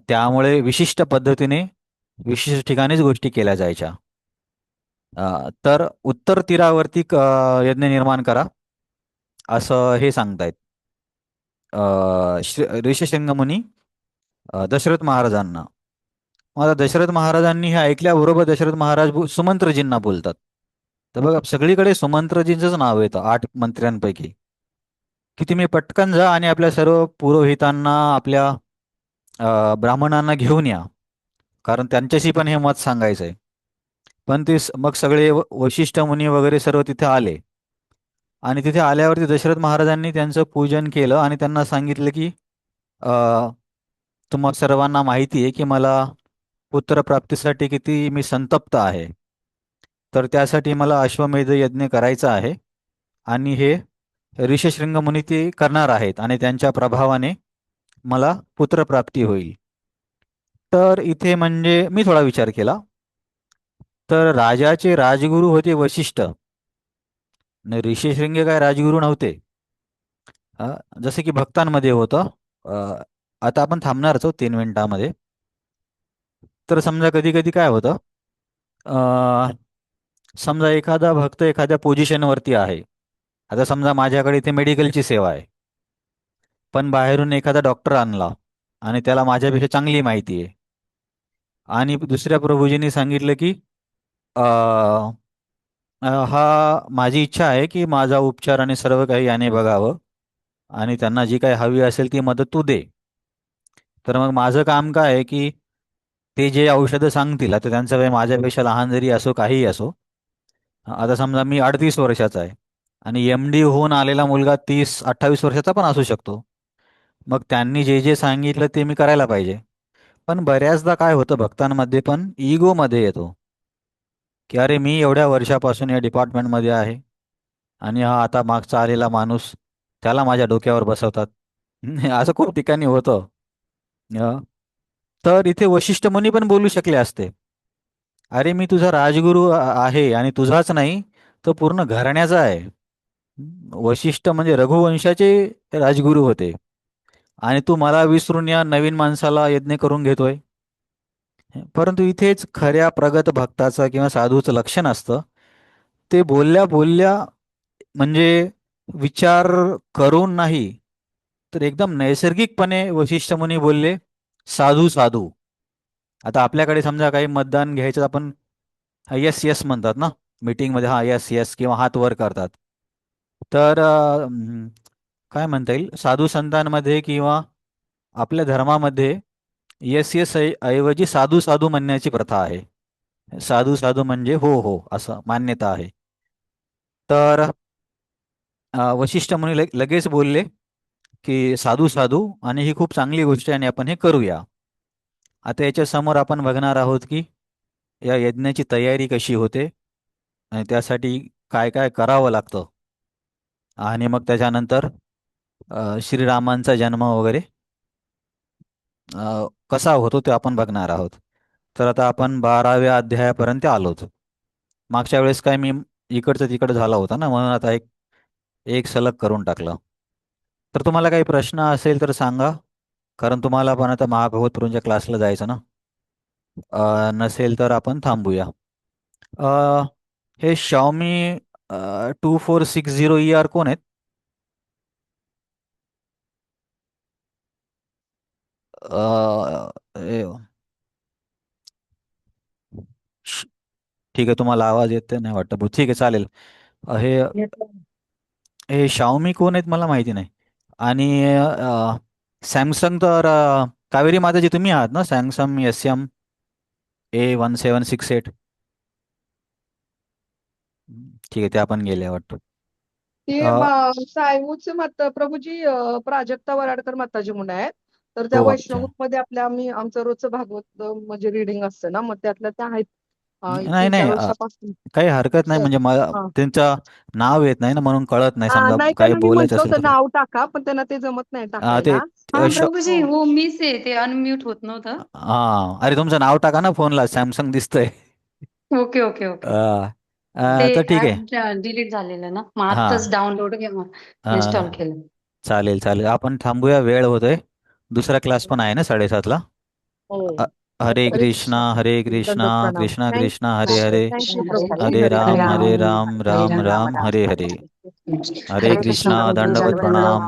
त्यामुळे विशिष्ट पद्धतीने विशिष्ट ठिकाणीच गोष्टी केल्या जायच्या. तर उत्तर तीरावरती यज्ञ निर्माण करा असं हे सांगतायत ऋषशृंग मुनी दशरथ महाराजांना. मग आता दशरथ महाराजांनी हे ऐकल्याबरोबर दशरथ महाराज सुमंत्रजींना बोलतात. तर बघा सगळीकडे सुमंत्रजींचंच नाव येतं 8 मंत्र्यांपैकी, की तुम्ही पटकन जा आणि आपल्या सर्व पुरोहितांना, आपल्या ब्राह्मणांना घेऊन या, कारण त्यांच्याशी पण हे मत सांगायचं आहे. पण ते मग सगळे वशिष्ठ मुनी वगैरे सर्व तिथे आले आणि तिथे आल्यावरती दशरथ महाराजांनी त्यांचं पूजन केलं आणि त्यांना सांगितलं की तुम्हा सर्वांना माहिती आहे की मला पुत्रप्राप्तीसाठी किती मी संतप्त आहे. तर त्यासाठी मला अश्वमेध यज्ञ करायचा आहे आणि हे ऋषशृंग मुनी ते करणार आहेत आणि त्यांच्या प्रभावाने मला पुत्रप्राप्ती होईल. तर इथे म्हणजे मी थोडा विचार केला, तर राजाचे राजगुरू होते वशिष्ठ आणि ऋषीशृंग काय राजगुरू नव्हते. जसे की भक्तांमध्ये होतं. अ, आता आपण थांबणारच आहोत 3 मिनिटामध्ये. तर समजा कधी कधी काय होतं, अ, समजा एखादा भक्त एखाद्या पोझिशनवरती आहे. आता समजा माझ्याकडे इथे मेडिकलची सेवा आहे, पण बाहेरून एखादा डॉक्टर आणला आणि त्याला माझ्यापेक्षा चांगली माहिती आहे. आणि दुसऱ्या प्रभूजींनी सांगितलं की अ, हा माझी इच्छा आहे की माझा उपचार आणि सर्व काही याने बघावं आणि त्यांना जी काही हवी असेल ती मदत तू दे. तर मग माझं काम काय आहे की ते जे औषधं सांगतील, आता त्यांचं वय माझ्यापेक्षा लहान जरी असो काहीही असो, आता समजा मी 38 वर्षाचा आहे आणि MD होऊन आलेला मुलगा 30-28 वर्षाचा पण असू शकतो. मग त्यांनी जे जे सांगितलं ते मी करायला पाहिजे. पण बऱ्याचदा काय होतं भक्तांमध्ये पण इगोमध्ये येतो की अरे मी एवढ्या वर्षापासून या डिपार्टमेंटमध्ये आहे आणि हा आता मागचा आलेला माणूस त्याला माझ्या डोक्यावर बसवतात. असं खूप ठिकाणी होतं. अ, तर इथे वशिष्ठ मुनी पण बोलू शकले असते, अरे मी तुझा राजगुरू आहे आणि तुझाच नाही तो पूर्ण घराण्याचा आहे. वशिष्ठ म्हणजे रघुवंशाचे राजगुरू होते आणि तू मला विसरून या नवीन माणसाला यज्ञ करून घेतोय. परंतु इथेच खऱ्या प्रगत भक्ताचं किंवा साधूचं लक्षण असतं, ते बोलल्या बोलल्या म्हणजे विचार करून नाही, तर एकदम नैसर्गिकपणे वशिष्ठ मुनी बोलले, साधू साधू. आता आपल्याकडे समजा काही मतदान घ्यायचं, आपण येस येस म्हणतात ना मीटिंगमध्ये, हा येस येस किंवा हात वर करतात. तर काय म्हणता येईल, साधू संतांमध्ये किंवा आपल्या धर्मामध्ये येस येस ऐवजी साधू साधू म्हणण्याची प्रथा आहे. साधू साधू म्हणजे हो हो असं मान्यता आहे. तर वशिष्ठ मुनी लगेच बोलले की साधू साधू, आणि ही खूप चांगली गोष्ट आहे आणि आपण हे करूया. आता याच्या समोर आपण बघणार आहोत की या यज्ञाची तयारी कशी होते आणि त्यासाठी काय काय करावं लागतं, आणि मग त्याच्यानंतर श्रीरामांचा जन्म वगैरे कसा होतो ते आपण बघणार आहोत. तर आता आपण 12व्या अध्यायापर्यंत आलोत. मागच्या वेळेस काय मी इकडचं तिकडं झाला होता ना, म्हणून आता एक एक सलग करून टाकलं. तर तुम्हाला काही प्रश्न असेल तर सांगा, कारण तुम्हाला पण आता महाभारत पुरंच्या क्लासला जायचं ना. नसेल तर आपण थांबूया. अ, हे Xiaomi 2460 कोण आहेत? अ, ए- श- ठीक आहे, तुम्हाला आवाज येत नाही वाटतं, ठीक आहे चालेल. हे हे Xiaomi कोण आहेत मला माहिती नाही. आणि सॅमसंग तर कावेरी माताजी तुम्ही आहात ना, सॅमसंग SM A1768. ठीक आहे, त्या पण गेल्या वाटतं. ते अ, सायमूचे माता प्रभूजी प्राजक्ता वराडकर माताजी म्हणून आहेत. तर त्या हो अच्छा. वैष्णवमध्ये आपल्या आम्ही आमचं रोजचं भागवत म्हणजे रिडिंग असतं ना, मग त्यातल्या त्या आहेत. एक नाही तीन चार नाही, वर्षापासून. काही हरकत नाही, तर, म्हणजे मला हा. त्यांचं नाव येत नाही ना, म्हणून कळत नाही, समजा नाही काही त्यांना मी बोलायचं म्हंटल असेल होतं तर. नाव टाका, पण त्यांना ते जमत नाही ते टाकायला. हा हो. प्रभूजी हो मीच आहे ते अनम्यूट होत नव्हतं. अरे तुमचं नाव टाका ना फोनला, सॅमसंग दिसतंय. Okay okay okay. अ, ते तर ठीक आहे. ऍप डिलीट झालेलं ना मग हां. आत्ताच डाउनलोड इन्स्टॉल केलं. चालेल चालेल, आपण थांबूया, वेळ होतोय. दुसरा क्लास पण आहे ना 7:30ला. हो. अ, हरे हरे कृष्णा कृष्णा. हरे कृष्णा दंडवत प्रणाम. कृष्णा कृष्णा थँक्यू. हरे हरे, थँक्यू हरे प्रभूजी. हरे हरे राम कृष्णा. हरे राम हरे राम राम राम हरे हरे. हरे हरे कृष्ण कृष्णा, प्रभू दंडवत दंडवत प्रणाम.